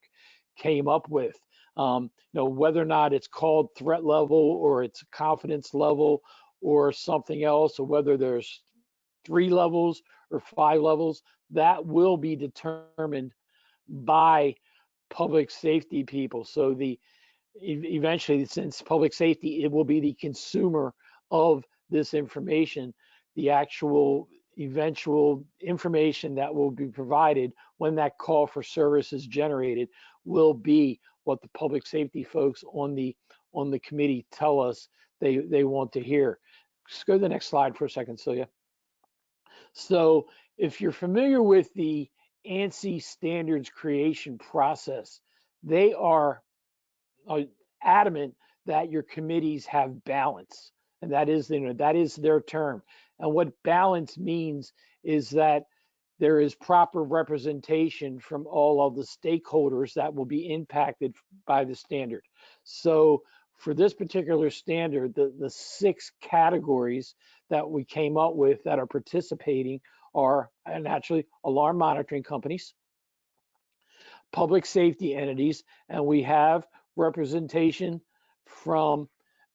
S6: came up with. You know, whether or not it's called threat level or it's confidence level or something else, or whether there's 3 levels or 5 levels, that will be determined by public safety people. So eventually, since public safety, it will be the consumer of this information, the actual eventual information that will be provided when that call for service is generated will be what the public safety folks on the committee tell us they want to hear. Just go to the next slide for a second, Celia. So if you're familiar with the ANSI standards creation process, they are adamant that your committees have balance, and that is, you know, that is their term. And what balance means is that there is proper representation from all of the stakeholders that will be impacted by the standard. So for this particular standard, the 6 categories that we came up with that are participating are naturally alarm monitoring companies, public safety entities, and we have representation from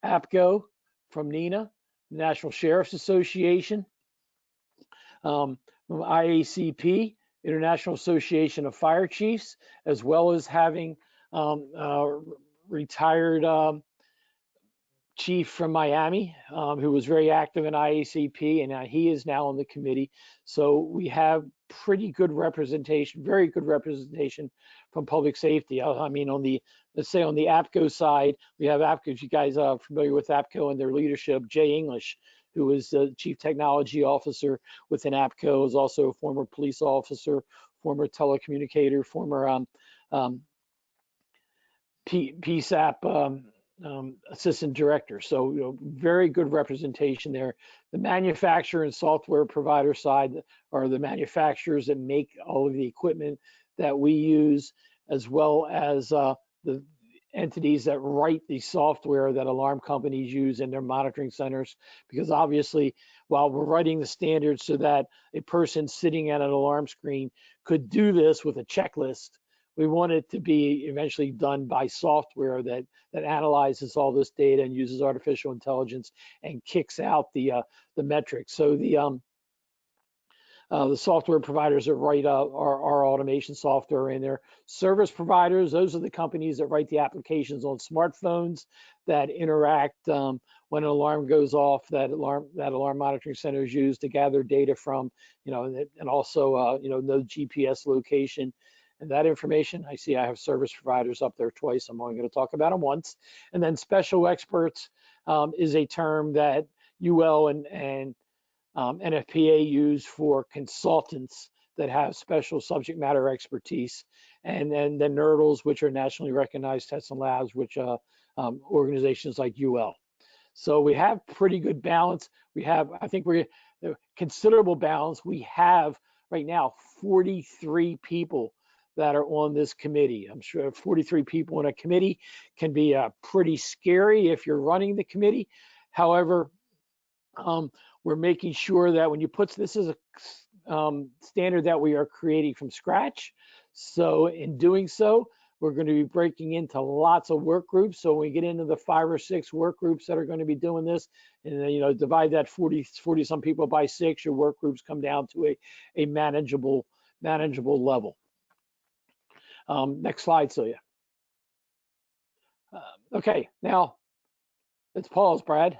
S6: APCO, from NENA, National Sheriff's Association, from IACP, International Association of Fire Chiefs, as well as having retired chief from Miami, who was very active in IACP, and he is now on the committee. So we have pretty good representation, very good representation from public safety. I mean, on the, let's say on the APCO side, we have APCO, if you guys are familiar with APCO and their leadership, Jay English, who is the chief technology officer within APCO, is also a former police officer, former telecommunicator, former PSAP assistant director. So, you know, very good representation there. The manufacturer and software provider side are the manufacturers that make all of the equipment that we use, as well as the entities that write the software that alarm companies use in their monitoring centers. Because obviously, while we're writing the standards so that a person sitting at an alarm screen could do this with a checklist, we want it to be eventually done by software that analyzes all this data and uses artificial intelligence and kicks out the metrics. So the software providers that write our automation software, and their service providers, those are the companies that write the applications on smartphones that interact when an alarm goes off, that alarm monitoring centers use to gather data from, you know, and also you know, no GPS location. And that information, I see I have service providers up there twice. I'm only going to talk about them once. And then special experts is a term that UL and NFPA use for consultants that have special subject matter expertise. And then the NERDLs, which are nationally recognized tests and labs, which organizations like UL. So we have pretty good balance. We have, I think we're considerable balance. We have right now 43 people that are on this committee. I'm sure 43 people in a committee can be pretty scary if you're running the committee. However, we're making sure that when you put, this is a standard that we are creating from scratch. So in doing so, we're going to be breaking into lots of work groups. So when we get into the 5 or 6 work groups that are going to be doing this, and then, you know, divide that 40 some people by 6, your work groups come down to a manageable level. Next slide, Celia. Okay, now let's pause, Brad.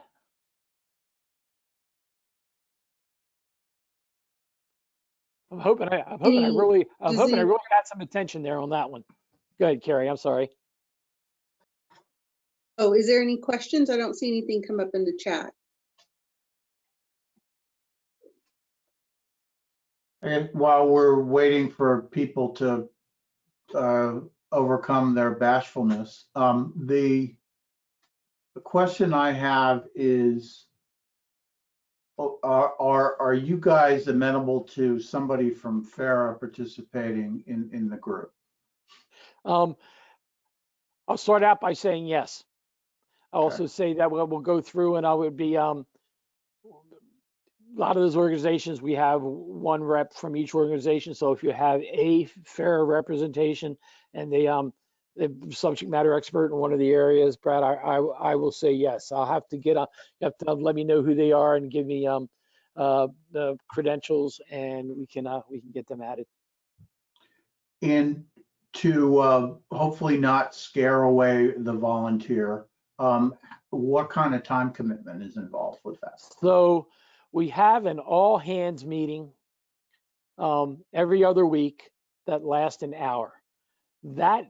S6: I'm hoping I really got some attention there on that one. Go ahead, Carrie. I'm sorry.
S4: Oh, is there any questions? I don't see anything come up in the chat.
S7: And while we're waiting for people to overcome their bashfulness. The question I have is, are you guys amenable to somebody from FARA participating in the group?
S6: I'll start out by saying yes. I'll
S7: Okay.
S6: also say that we'll go through, and I would be a lot of those organizations, we have one rep from each organization. So if you have a FARA representation and the subject matter expert in one of the areas, Brad, I will say yes. I'll have to you have to let me know who they are and give me the credentials, and we can get them added.
S7: And to hopefully not scare away the volunteer, what kind of time commitment is involved with that?
S6: So we have an all hands meeting every other week that lasts an hour. The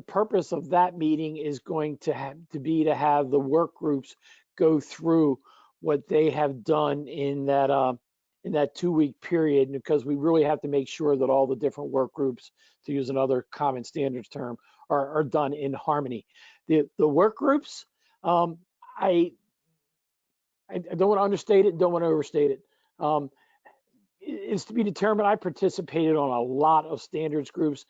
S6: purpose of that meeting is going to have the work groups go through what they have done in that 2-week period, because we really have to make sure that all the different work groups, to use another common standards term, are done in harmony. The work groups, I don't want to understate it, don't want to overstate it. It's to be determined. I participated on a lot of standards groups.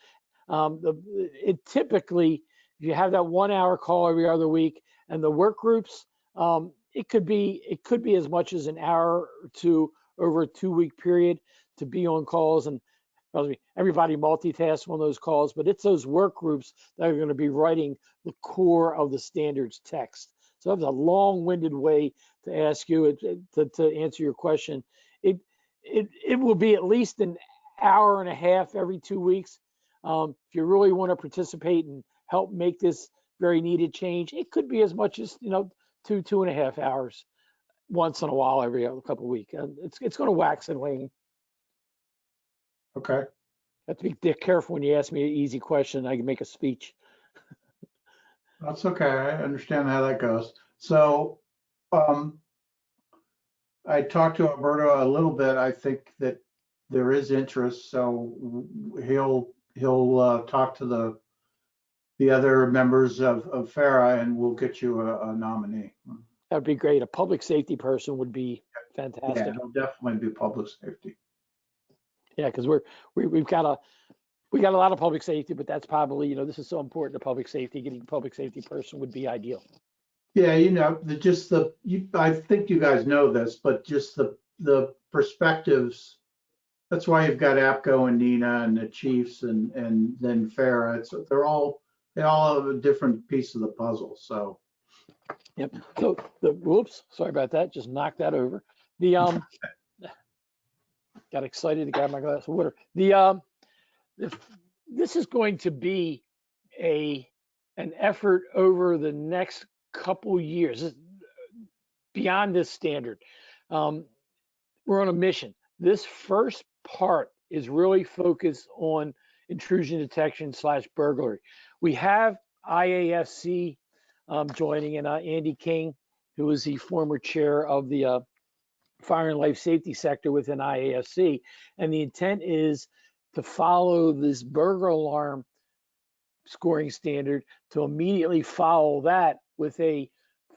S6: It typically, if you have that 1-hour call every other week, and the work groups, it could be as much as an hour or two over a 2-week period to be on calls. And everybody multitasks on those calls, but it's those work groups that are going to be writing the core of the standards text. So that's a long-winded way to ask you to answer your question. It will be at least an hour and a half every 2 weeks. If you really want to participate and help make this very needed change, it could be as much as 2.5 hours once in a while every couple of weeks. It's going to wax and wane.
S7: Okay.
S6: Have to be careful when you ask me an easy question. I can make a speech.
S7: That's okay. I understand how that goes. So I talked to Alberto a little bit. I think that there is interest, so he'll talk to the other members of FARA, and we'll get you a nominee.
S6: That'd be great. A public safety person would be fantastic.
S7: Yeah, it'll definitely be public safety.
S6: Yeah, because we got a lot of public safety, but that's probably, this is so important to public safety. Getting a public safety person would be ideal.
S7: Yeah, I think you guys know this, but just the perspectives. That's why you've got APCO and NINA and the chiefs and then FARA. They all have a different piece of the puzzle. So.
S6: Yep. So whoops, sorry about that. Just knocked that over. Got excited to grab my glass of water. This is going to be an effort over the next couple years beyond this standard. We're on a mission. This first part is really focused on intrusion detection / burglary. We have IASC joining, and Andy King, who is the former chair of the fire and life safety sector within IASC. And the intent is to follow this burglar alarm scoring standard, to immediately follow that with a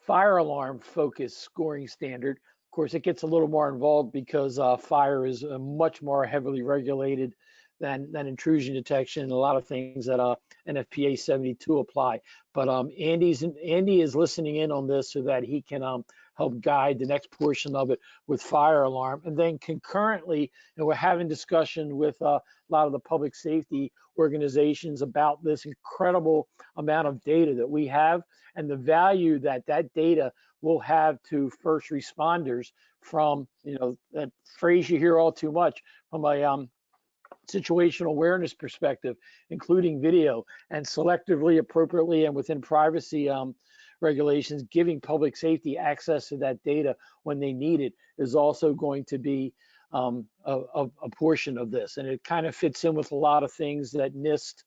S6: fire alarm focused scoring standard. Of course, it gets a little more involved because fire is much more heavily regulated than intrusion detection, and a lot of things that NFPA 72 apply. But Andy is listening in on this so that he can help guide the next portion of it with fire alarm. And then concurrently, we're having discussion with a lot of the public safety organizations about this incredible amount of data that we have and the value that data will have to first responders from, that phrase you hear all too much, from a situational awareness perspective, including video, and selectively, appropriately, and within privacy regulations, giving public safety access to that data when they need it is also going to be a portion of this. And it kind of fits in with a lot of things that NIST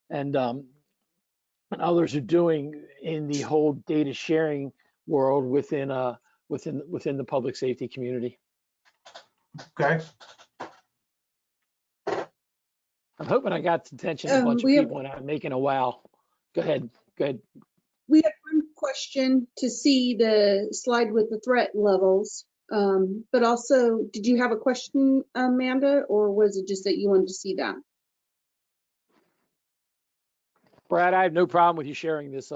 S6: and others are doing in the whole data sharing world within the public safety community.
S7: Okay.
S6: I'm hoping I got the attention of a bunch of
S4: We have
S6: people and I'm making a wow. Go ahead. Go ahead.
S4: we have one question to see the slide with the threat levels. But also, did you have a question, Amanda, or was it just that you wanted to see that?
S6: Brad, I have no problem with you sharing this.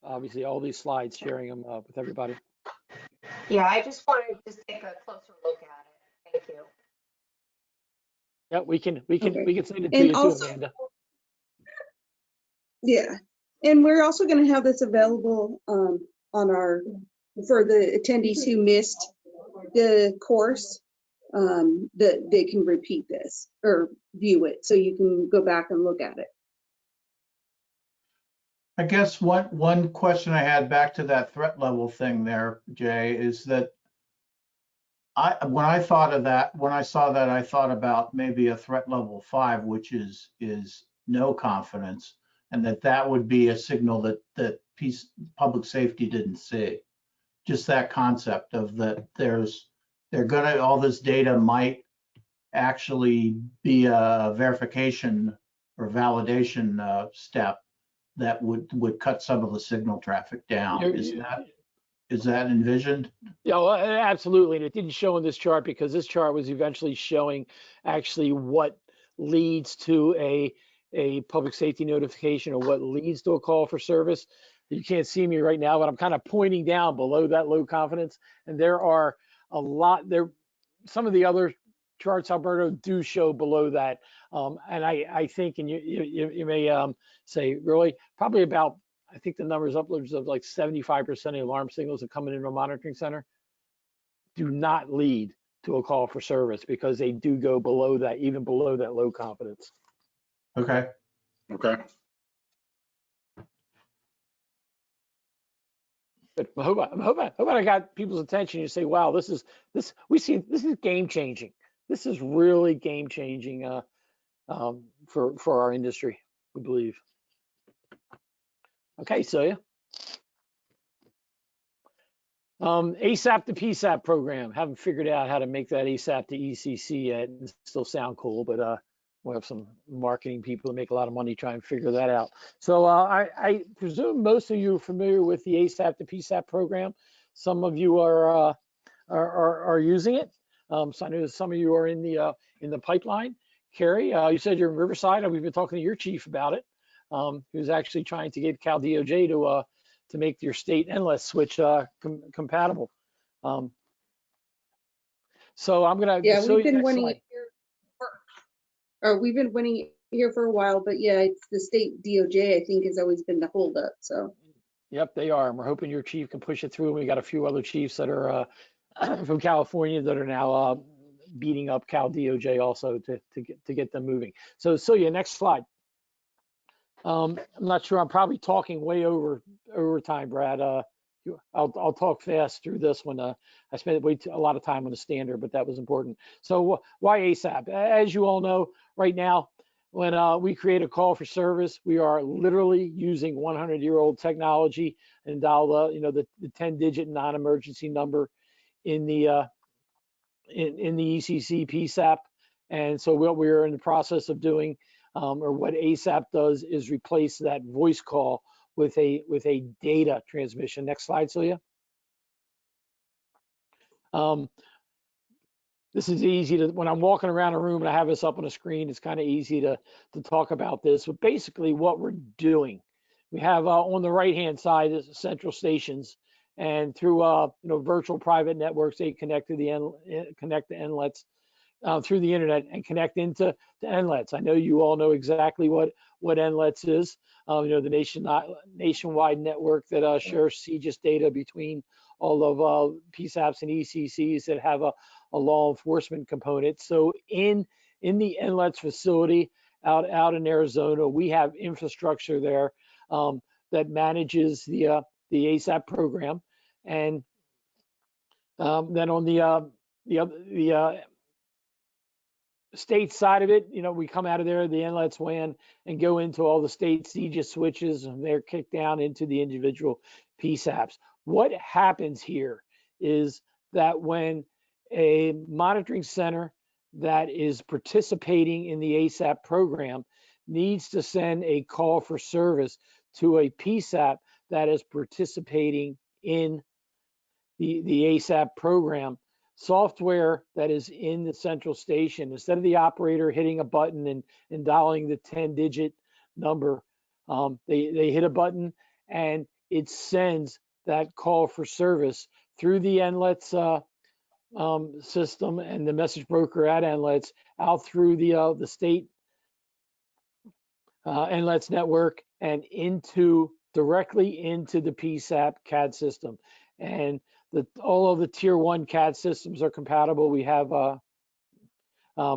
S6: Obviously, all these slides, sharing them with everybody.
S8: Yeah, I just wanted to take a closer look at it. Thank you.
S6: Yeah, we can send it to
S4: And
S6: you too,
S4: also,
S6: Amanda.
S4: yeah, and we're also going to have this available on our for the attendees who missed the course, that they can repeat this or view it, so you can go back and look at it.
S7: I guess one question I had back to that threat level thing there, Jay, is that when I saw that, I thought about maybe a threat level 5, which is no confidence, and that would be a signal that public safety didn't see. Just that concept of that all this data might actually be a verification or validation step that would cut some of the signal traffic down. Is that envisioned?
S6: Yeah, well, absolutely. And it didn't show in this chart because this chart was eventually showing actually what leads to a public safety notification or what leads to a call for service. You can't see me right now, but I'm kind of pointing down below that low confidence. And there are a lot there. Some of the other charts, Alberto, do show below that. And I think, and you may say, really, probably about, I think the number is upwards of like 75% of the alarm signals that come into a monitoring center do not lead to a call for service because they do go below that, even below that low confidence.
S7: Okay.
S2: Okay.
S6: But I hope I got people's attention. You say, wow, this is game changing. This is really game changing for our industry, we believe. Okay, Celia. ASAP to PSAP program. Haven't figured out how to make that ASAP to ECC yet. It still sound cool, but we'll have some marketing people that make a lot of money trying to figure that out. So I presume most of you are familiar with the ASAP to PSAP program. Some of you are using it. So I know some of you are in the pipeline. Carrie, you said you're in Riverside. We've been talking to your chief about it. Who's actually trying to get Cal DOJ to make your state NLS switch compatible. So I'm gonna.
S4: Yeah,
S6: so
S4: we've been
S6: next
S4: winning
S6: slide.
S4: it here. We've been winning it here for a while, but yeah, it's the state DOJ, I think, has always been the holdup. So.
S6: Yep, they are. And we're hoping your chief can push it through. And we got a few other chiefs that are from California that are now beating up Cal DOJ also to get them moving. So Celia, next slide. I'm not sure. I'm probably talking way over time, Brad. I'll talk fast through this one. I spent a lot of time on the standard, but that was important. So why ASAP? As you all know, right now, when we create a call for service, we are literally using 100-year-old technology and dial the 10-digit non-emergency number in the ECC PSAP. And so what we're in the process of doing, or what ASAP does, is replace that voice call with a data transmission. Next slide, Celia. This is easy to, when I'm walking around a room and I have this up on a screen, it's kind of easy to talk about this. But basically what we're doing, we have on the right-hand side is central stations, and through virtual private networks, they connect to the NLETs through the internet and connect into the NLETs. I know you all know exactly what NLETs is. The nationwide network that shares CGIS data between all of PSAPs and ECCs that have a law enforcement component. So in the NLETs facility out in Arizona, we have infrastructure there that manages the ASAP program, and then on the state side of it, we come out of there, the NLETs WAN, and go into all the state CGIS switches, and they're kicked down into the individual PSAPs. What happens here is that when a monitoring center that is participating in the ASAP program needs to send a call for service to a PSAP that is participating in the ASAP program. Software that is in the central station, instead of the operator hitting a button and dialing the 10-digit number, they hit a button and it sends that call for service through the NLETS system and the message broker at NLETS out through the state NLETS network and directly into the PSAP CAD system. And all of the tier 1 CAD systems are compatible. We have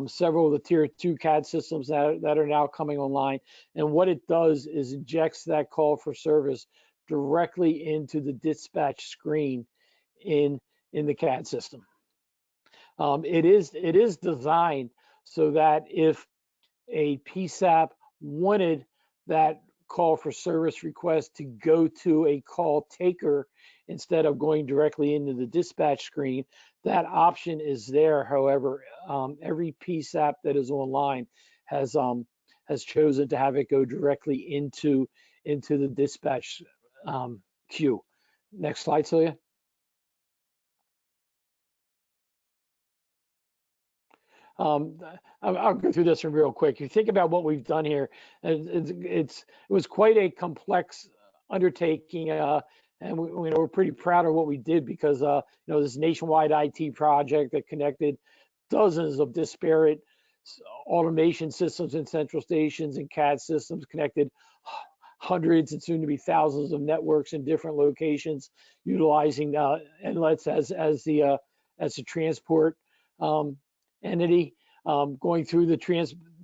S6: several of the tier 2 CAD systems that are now coming online. And what it does is injects that call for service directly into the dispatch screen in the CAD system. It is designed so that if a PSAP wanted that call for service request to go to a call taker instead of going directly into the dispatch screen, that option is there. However, every PSAP that is online has chosen to have it go directly into the dispatch queue. Next slide, Celia. I'll go through this real quick. If you think about what we've done here, it was quite a complex undertaking, and we're pretty proud of what we did because this nationwide IT project that connected dozens of disparate automation systems and central stations and CAD systems, connected hundreds and soon to be thousands of networks in different locations, utilizing NLETS as the transport entity, going through the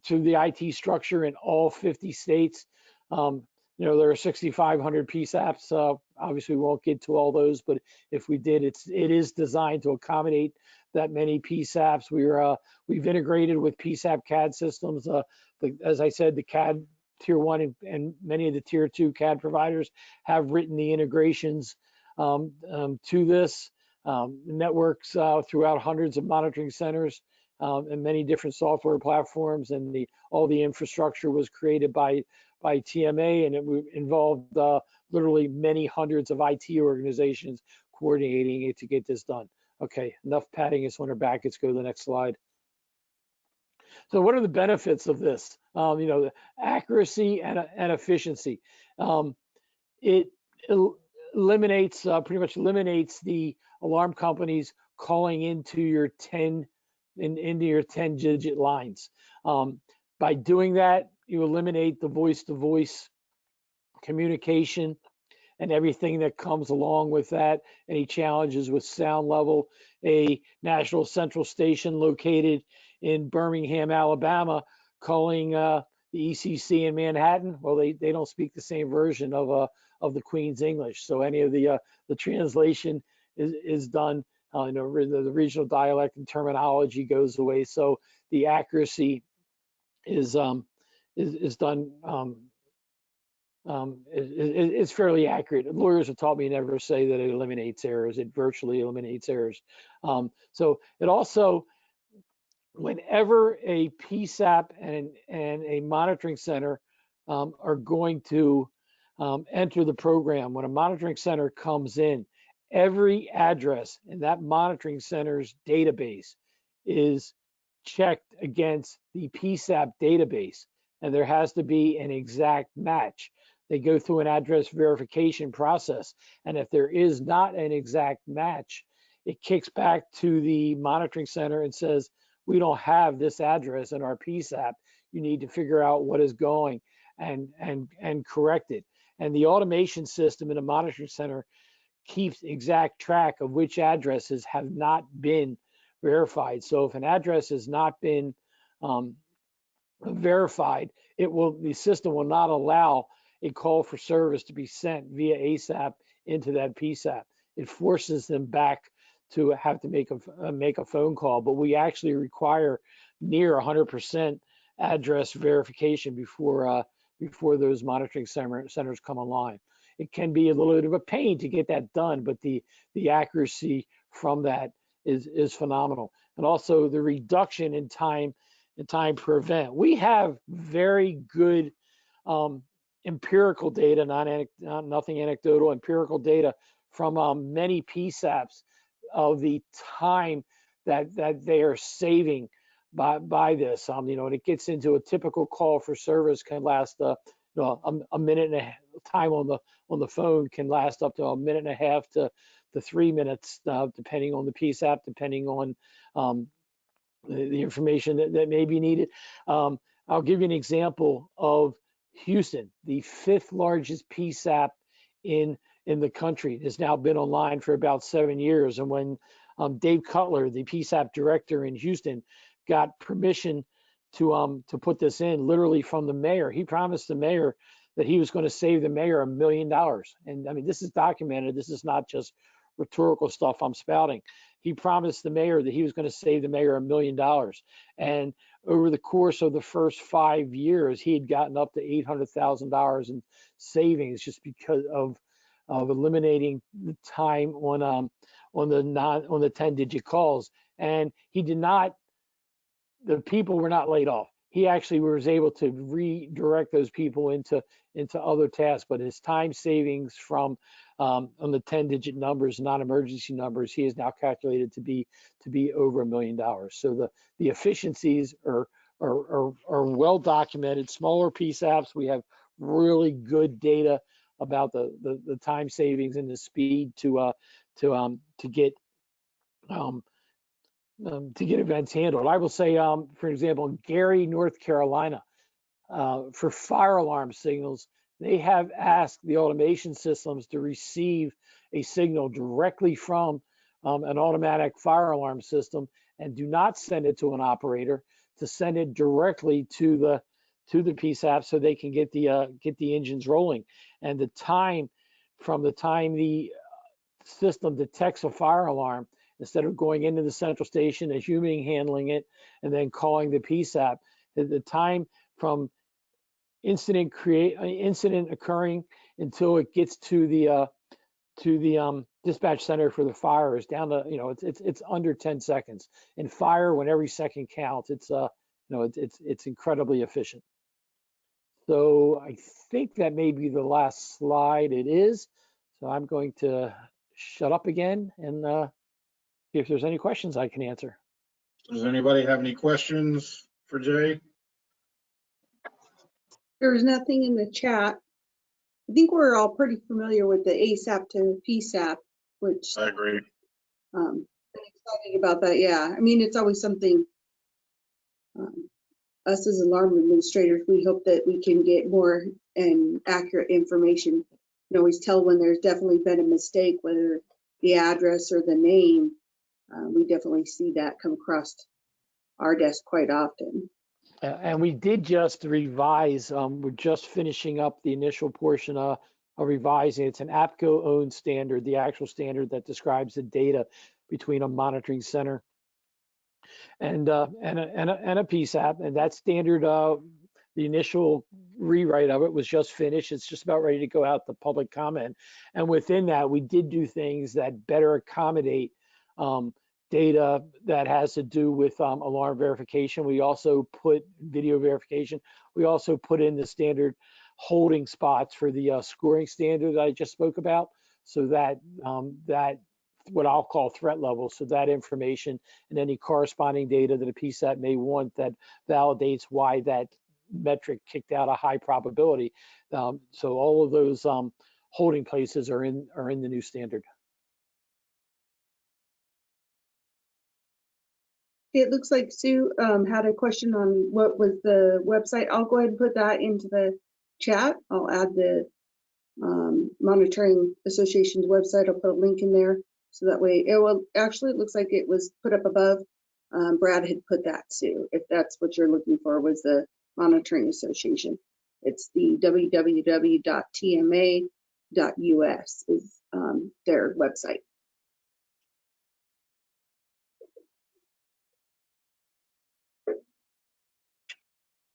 S6: IT structure in all 50 states. There are 6,500 PSAPs. Obviously, we won't get to all those, but if we did, it is designed to accommodate that many PSAPs. We've integrated with PSAP CAD systems. As I said, the CAD tier 1 and many of the tier 2 CAD providers have written the integrations to this. Networks throughout hundreds of monitoring centers and many different software platforms, and all the infrastructure was created by TMA, and it involved literally many hundreds of IT organizations coordinating it to get this done. Okay, enough patting us on our back. Let's go to the next slide. So what are the benefits of this? Accuracy and efficiency. It eliminates, pretty much eliminates the alarm companies calling into your 10-digit lines. By doing that, you eliminate the voice-to-voice communication and everything that comes along with that, any challenges with sound level. A national central station located in Birmingham, Alabama, calling the ECC in Manhattan, well, they don't speak the same version of the Queen's English. So any of the translation is done, the regional dialect and terminology goes away. So the accuracy is done, it's fairly accurate. Lawyers have taught me never say that it eliminates errors. It virtually eliminates errors. So it also, whenever a PSAP and a monitoring center are going to enter the program, when a monitoring center comes in, every address in that monitoring center's database is checked against the PSAP database, and there has to be an exact match. They go through an address verification process, and if there is not an exact match, it kicks back to the monitoring center and says, we don't have this address in our PSAP. You need to figure out what is going and correct it. And the automation system in a monitoring center keeps exact track of which addresses have not been verified. So if an address has not been verified, the system will not allow a call for service to be sent via ASAP into that PSAP. It forces them back to have to make a phone call, but we actually require near 100% address verification before those monitoring centers come online. It can be a little bit of a pain to get that done, but the accuracy from that is phenomenal. and also the reduction in time per event. We have very good empirical data, nothing anecdotal, empirical data from many PSAPs of the time that they are saving by this. And it gets into a typical call for service can last a minute and a half. Time on the phone can last up to a minute and a half to 3 minutes, depending on the PSAP, depending on the information that may be needed. I'll give you an example of Houston, the 5th largest PSAP in the country. Has now been online for about 7 years. And when Dave Cutler, the PSAP director in Houston, got permission to put this in, literally from the mayor, he promised the mayor that he was going to save the mayor $1 million. And I mean, this is documented. This is not just rhetorical stuff I'm spouting. He promised the mayor that he was going to save the mayor $1 million. And over the course of the first 5 years, he had gotten up to $800,000 in savings just because of eliminating the time on the 10-digit calls. And he did not. The people were not laid off. He actually was able to redirect those people into other tasks. But his time savings from on the 10-digit numbers, non-emergency numbers, he is now calculated to be over $1 million. So the efficiencies are well documented. Smaller PSAPs, we have really good data about the time savings and the speed to get events handled. I will say, for example, in Gary, North Carolina, for fire alarm signals, they have asked the automation systems to receive a signal directly from an automatic fire alarm system and do not send it to an operator, to send it directly to the PSAP so they can get the engines rolling. And the time from the time the system detects a fire alarm, instead of going into the central station, a human handling it, and then calling the PSAP, the time from incident occurring until it gets to the dispatch center for the fire is down to, it's under 10 seconds. In fire, when every second counts, it's incredibly efficient. So I think that may be the last slide. It is. So I'm going to shut up again and see if there's any questions I can answer.
S2: Does anybody have any questions for Jay?
S4: There's nothing in the chat. I think we're all pretty familiar with the ASAP to PSAP, which
S2: I agree.
S4: I'm excited about that. Yeah, I mean, it's always something. Us as alarm administrators, we hope that we can get more and accurate information. You can always tell when there's definitely been a mistake, whether the address or the name. We definitely see that come across our desk quite often.
S6: And we did just revise. We're just finishing up the initial portion of revising. It's an APCO-owned standard, the actual standard that describes the data between a monitoring center and a PSAP. And that standard, the initial rewrite of it was just finished. It's just about ready to go out to public comment. And within that, we did do things that better accommodate data that has to do with alarm verification. We also put video verification. We also put in the standard holding spots for the scoring standard that I just spoke about, so that that what I'll call threat level, so that information and any corresponding data that a PSAP may want that validates why that metric kicked out a high probability. So all of those holding places are in the new standard.
S4: It looks like Sue had a question on what was the website. I'll go ahead and put that into the chat. I'll add the Monitoring Association's website. I'll put a link in there so that way it will actually, it looks like it was put up above. Brad had put that, Sue, if that's what you're looking for, was the Monitoring Association. It's the www.tma.us is their website.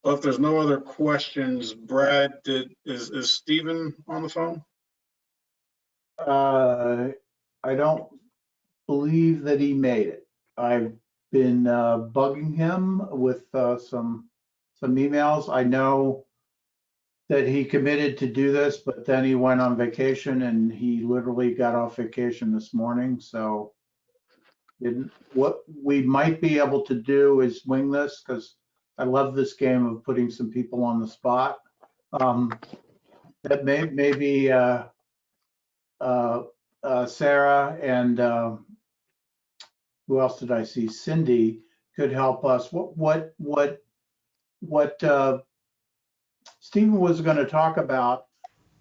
S2: Well, if there's no other questions, Brad, is Stephen on the phone?
S7: I don't believe that he made it. been bugging him with some emails. I know that he committed to do this, but then he went on vacation and he literally got off vacation this morning. So what we might be able to do is wing this, because I love this game of putting some people on the spot. That maybe Sarah and who else did I see? Cindy could help us. What Stephen was going to talk about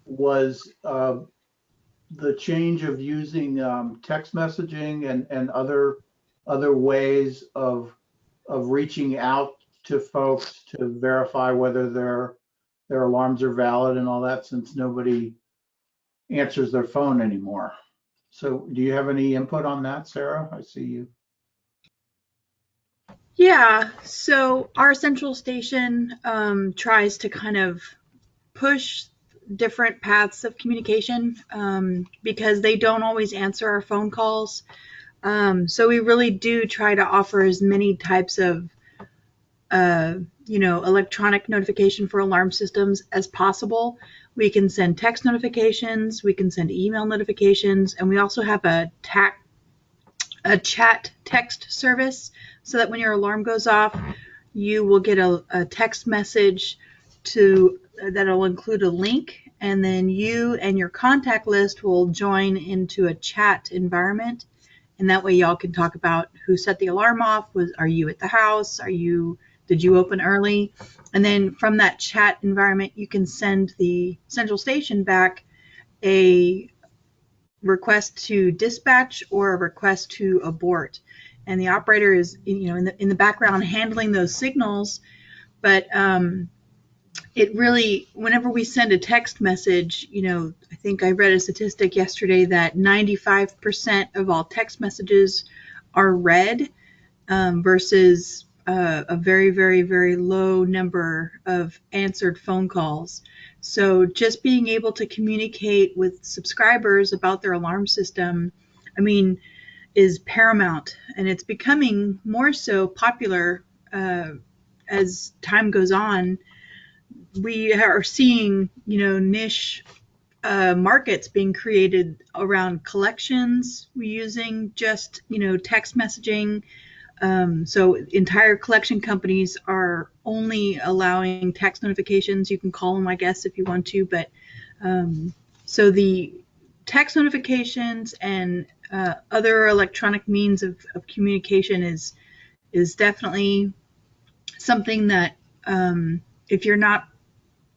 S7: was the change of using text messaging and other ways of reaching out to folks to verify whether their alarms are valid and all that, since nobody answers their phone anymore. So do you have any input on that, Sarah? I see you.
S9: Yeah, so our central station tries to kind of push different paths of communication because they don't always answer our phone calls. So we really do try to offer as many types of electronic notification for alarm systems as possible. We can send text notifications, we can send email notifications, and we also have a chat text service so that when your alarm goes off, you will get a text message that'll include a link, and then you and your contact list will join into a chat environment, and that way y'all can talk about who set the alarm off. Are you at the house? Did you open early? And then from that chat environment, you can send the central station back a request to dispatch or a request to abort, and the operator is in the background handling those signals. But it really, whenever we send a text message, I think I read a statistic yesterday that 95% of all text messages are read versus a very, very, very low number of answered phone calls. So just being able to communicate with subscribers about their alarm system, is paramount, and it's becoming more so popular as time goes on. We are seeing, niche markets being created around collections, using just, text messaging. So entire collection companies are only allowing text notifications. You can call them, I guess, if you want to, but so the text notifications and other electronic means of communication is definitely something that if you're not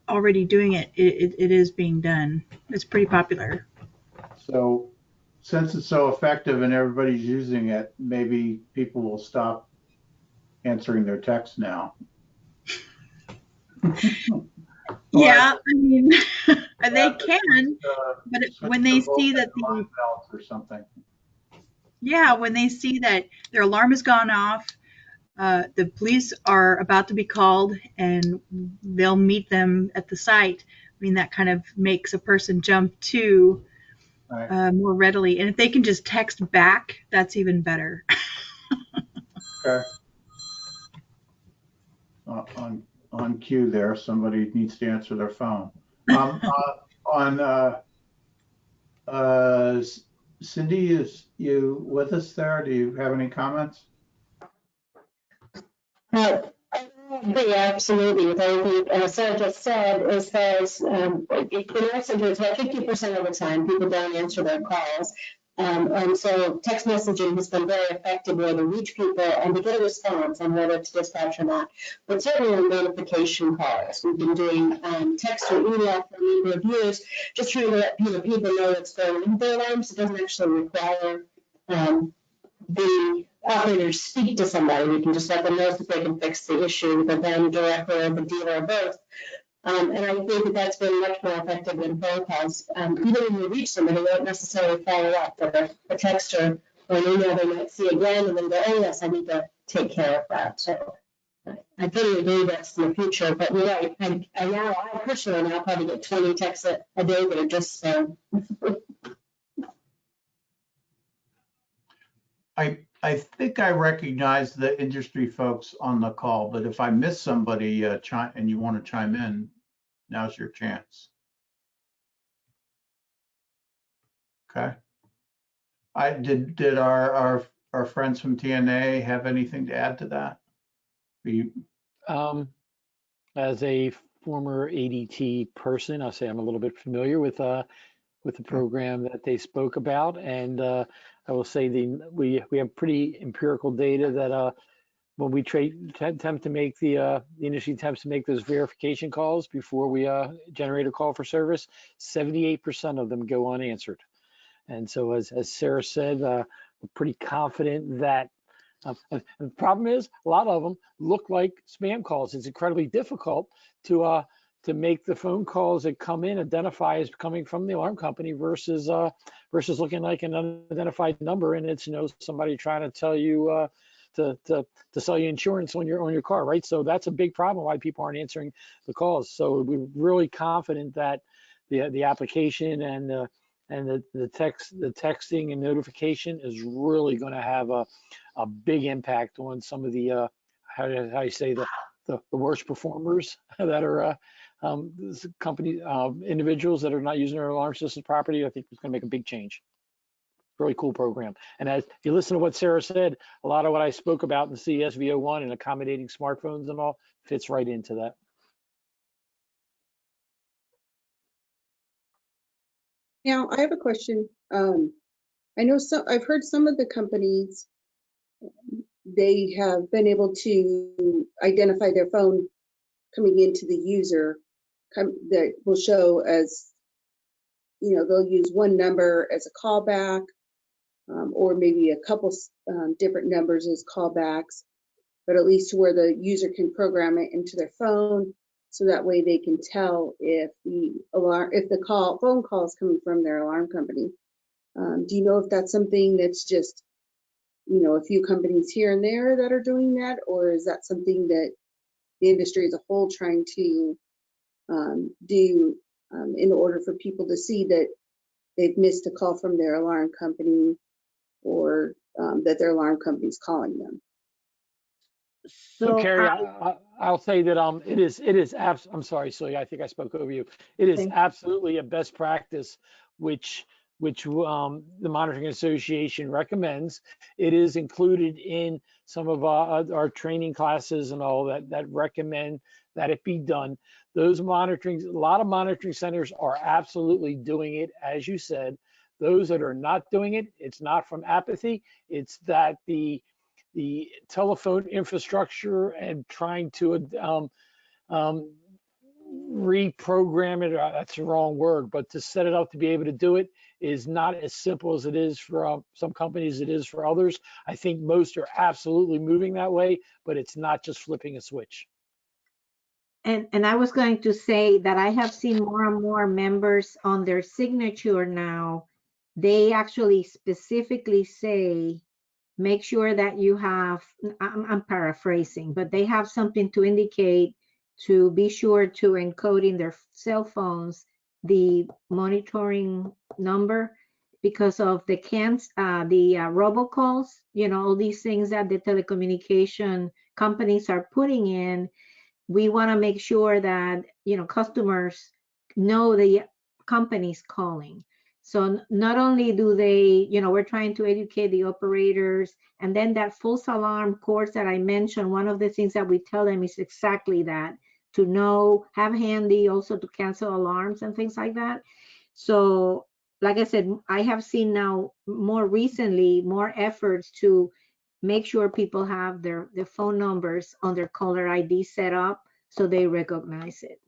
S9: already doing it, it is being done. It's pretty popular.
S7: So since it's so effective and everybody's using it, maybe people will stop answering their texts now.
S9: Yeah, they can, but when they see that
S7: or something.
S9: Yeah, when they see that their alarm has gone off, the police are about to be called, and they'll meet them at the site. That kind of makes a person jump to more readily. And if they can just text back, that's even better.
S7: Okay. On cue there, somebody needs to answer their phone. Cindy, is you with us there? Do you have any comments?
S10: I agree absolutely with everything Sarah just said. As far as in our center, it's about 50% of the time people don't answer their calls. And so text messaging has been very effective way to reach people and to get a response on whether to dispatch or not. But certainly notification calls. We've been doing text or email for a number of years, just trying to let people know what's going on with their alarms. It doesn't actually require the operators speak to somebody. We can just let them know if they can fix the issue, the them directly or the dealer or both. And I think that's been much more effective than phone calls. Even when you reach somebody, they don't necessarily follow up, but a text or an email they might see again and then go, oh yes, I need to take care of that. So I totally agree that's in the future, but you're right. I personally now probably get 20 texts a day that are just
S7: I think I recognize the industry folks on the call, but if I miss somebody and you want to chime in, now's your chance. Okay. Did our friends from TNA have anything to add to that?
S6: As a former ADT person, I'll say I'm a little bit familiar with the program that they spoke about, and I will say we have pretty empirical data that when we attempt to make the industry attempts to make those verification calls before we generate a call for service, 78% of them go unanswered. And so, as Sarah said, we're pretty confident that. And the problem is, a lot of them look like spam calls. It's incredibly difficult to make the phone calls that come in identify as coming from the alarm company versus looking like an unidentified number, and it's somebody trying to tell you to sell you insurance on your car, right? So that's a big problem why people aren't answering the calls. So we're really confident that the application and the texting and notification is really going to have a big impact on some of the how you say the worst performers that are company individuals that are not using their alarm systems properly. I think it's going to make a big change. Really cool program. And as you listen to what Sarah said, a lot of what I spoke about in CSV01 and accommodating smartphones and all fits right into that.
S4: Now, I have a question. I know I've heard some of the companies, they have been able to identify their phone coming into the user that will show as, they'll use one number as a callback, or maybe a couple different numbers as callbacks, but at least to where the user can program it into their phone, so that way they can tell if the phone call is coming from their alarm company. Do you know if that's something that's just, a few companies here and there that are doing that, or is that something that the industry as a whole trying to do in order for people to see that they've missed a call from their alarm company, or that their alarm company is calling them?
S6: So Carrie, I'll say that I'm sorry, Celia, I think I spoke over you. It is absolutely a best practice, which the Monitoring Association recommends. It is included in some of our training classes and all that recommend that it be done. A lot of monitoring centers are absolutely doing it, as you said. Those that are not doing it, it's not from apathy. It's that the telephone infrastructure and trying to reprogram it, that's the wrong word, but to set it up to be able to do it is not as simple as it is for some companies, it is for others. I think most are absolutely moving that way, but it's not just flipping a switch.
S3: And I was going to say that I have seen more and more members on their signature now. They actually specifically say, make sure that you have, I'm paraphrasing, but they have something to indicate to be sure to encode in their cell phones the monitoring number, because of the robocalls, all these things that the telecommunication companies are putting in. We want to make sure that customers know the company's calling. So not only do they, we're trying to educate the operators, and then that false alarm course that I mentioned, one of the things that we tell them is exactly that, to know, have handy also to cancel alarms and things like that. So like I said, I have seen now more recently, more efforts to make sure people have their phone numbers on their caller ID set up so they recognize it.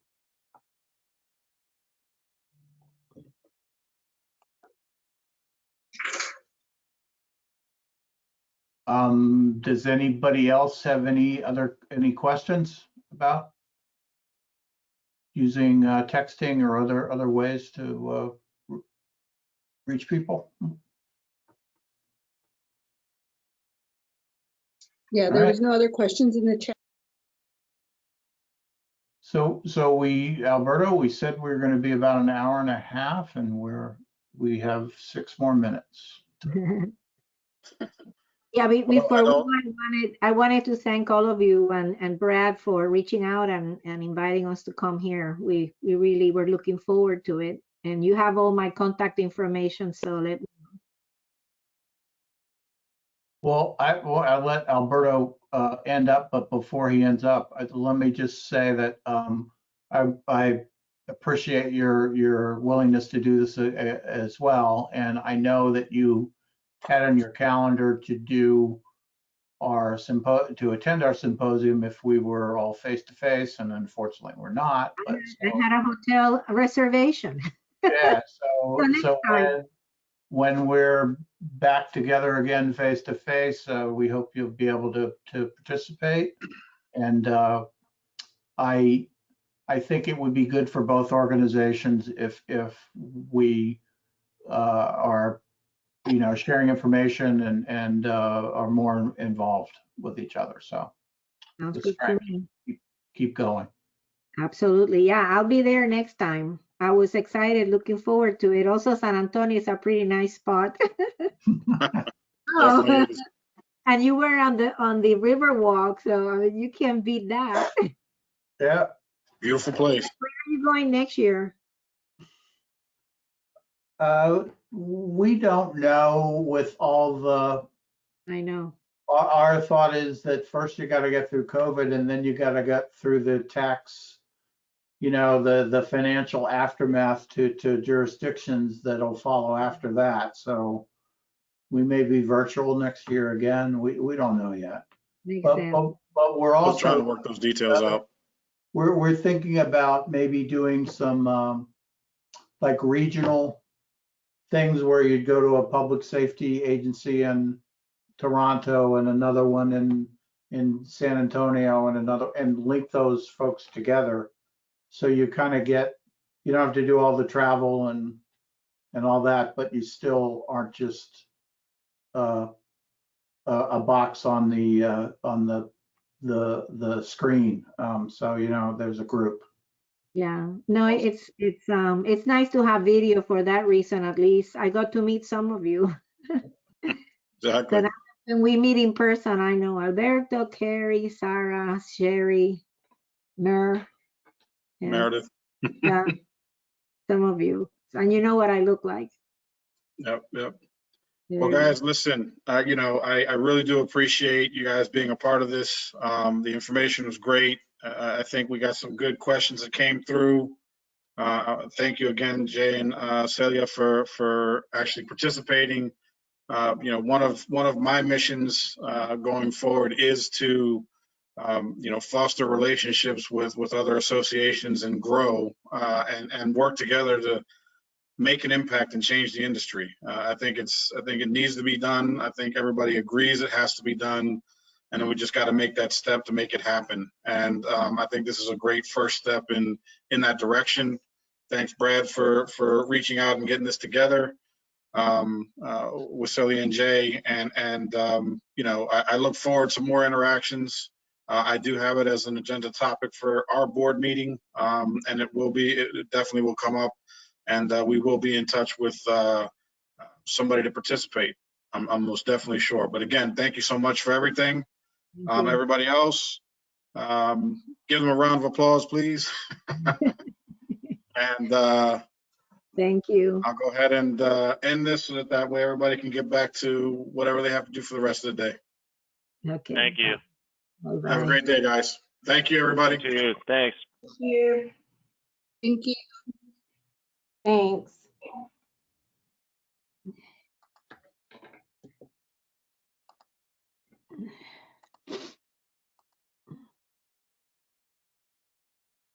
S7: Does anybody else have any questions about using texting or other ways to reach people?
S4: Yeah, there was no other questions in the chat.
S7: So Alberto, we said we were going to be about an hour and a half, and we have 6 more minutes.
S3: Yeah,
S2: Well,
S3: before we went, I wanted to thank all of you and Brad for reaching out and inviting us to come here. We really were looking forward to it. And you have all my contact information, so
S7: Well, I'll let Alberto end up, but before he ends up, let me just say that I appreciate your willingness to do this as well. And I know that you had on your calendar to do to attend our symposium if we were all face to face, and unfortunately we're not. But
S3: I had a hotel reservation.
S7: yeah,
S3: So next
S7: so
S3: time.
S7: when we're back together again face to face, we hope you'll be able to participate. And I think it would be good for both organizations if we are sharing information and are more involved with each other. So
S3: Sounds
S7: this
S3: good to me.
S7: keep going.
S3: Absolutely. Yeah, I'll be there next time. I was excited, looking forward to it. Also, San Antonio is a pretty nice spot.
S2: Definitely
S3: Oh,
S2: is.
S3: and you were on the river walk, so I mean, you can't beat that.
S7: Yeah.
S2: Beautiful place.
S3: Where are you going next year?
S7: We don't know with all the,
S3: I know.
S7: our thought is that first you got to get through COVID and then you got to get through the tax, the financial aftermath to jurisdictions that'll follow after that. So we may be virtual next year again. We don't know yet.
S3: Makes
S7: But
S3: sense.
S7: we're
S2: Still trying
S7: also,
S2: to work those details out.
S7: we're thinking about maybe doing some like regional things where you'd go to a public safety agency in Toronto and another one in San Antonio and another, and link those folks together. So you kind of you don't have to do all the travel and all that, but you still aren't just a box on the screen. So there's a group.
S3: Yeah. No, it's nice to have video for that reason, at least. I got to meet some of you.
S2: Exactly.
S3: That when we meet in person, I know Alberto, Carrie, Sarah, Sherry, Mer. Yeah,
S2: Meredith.
S3: yeah, some of you. And you know what I look like.
S2: Yep. Well,
S3: Yeah.
S2: guys, listen, I really do appreciate you guys being a part of this. The information was great. I think we got some good questions that came through. Thank you again, Jay and Celia, for actually participating. One of my missions going forward is to foster relationships with other associations and grow and work together to make an impact and change the industry. I think it needs to be done. I think everybody agrees it has to be done, and then we just got to make that step to make it happen. And I think this is a great first step in that direction. Thanks, Brad, for reaching out and getting this together with Celia and Jay. And I look forward to more interactions. I do have it as an agenda topic for our board meeting, and it definitely will come up. And we will be in touch with somebody to participate. I'm most definitely sure. But again, thank you so much for everything. Everybody else, give them a round of applause, please. And
S3: thank you.
S2: I'll go ahead and end this so that way everybody can get back to whatever they have to do for the rest of the day.
S3: Okay.
S11: Thank you.
S3: Bye-bye.
S2: Have a great day, guys. Thank you, everybody.
S11: Thank you. Thanks.
S4: Thank you. Thank you.
S8: Thanks.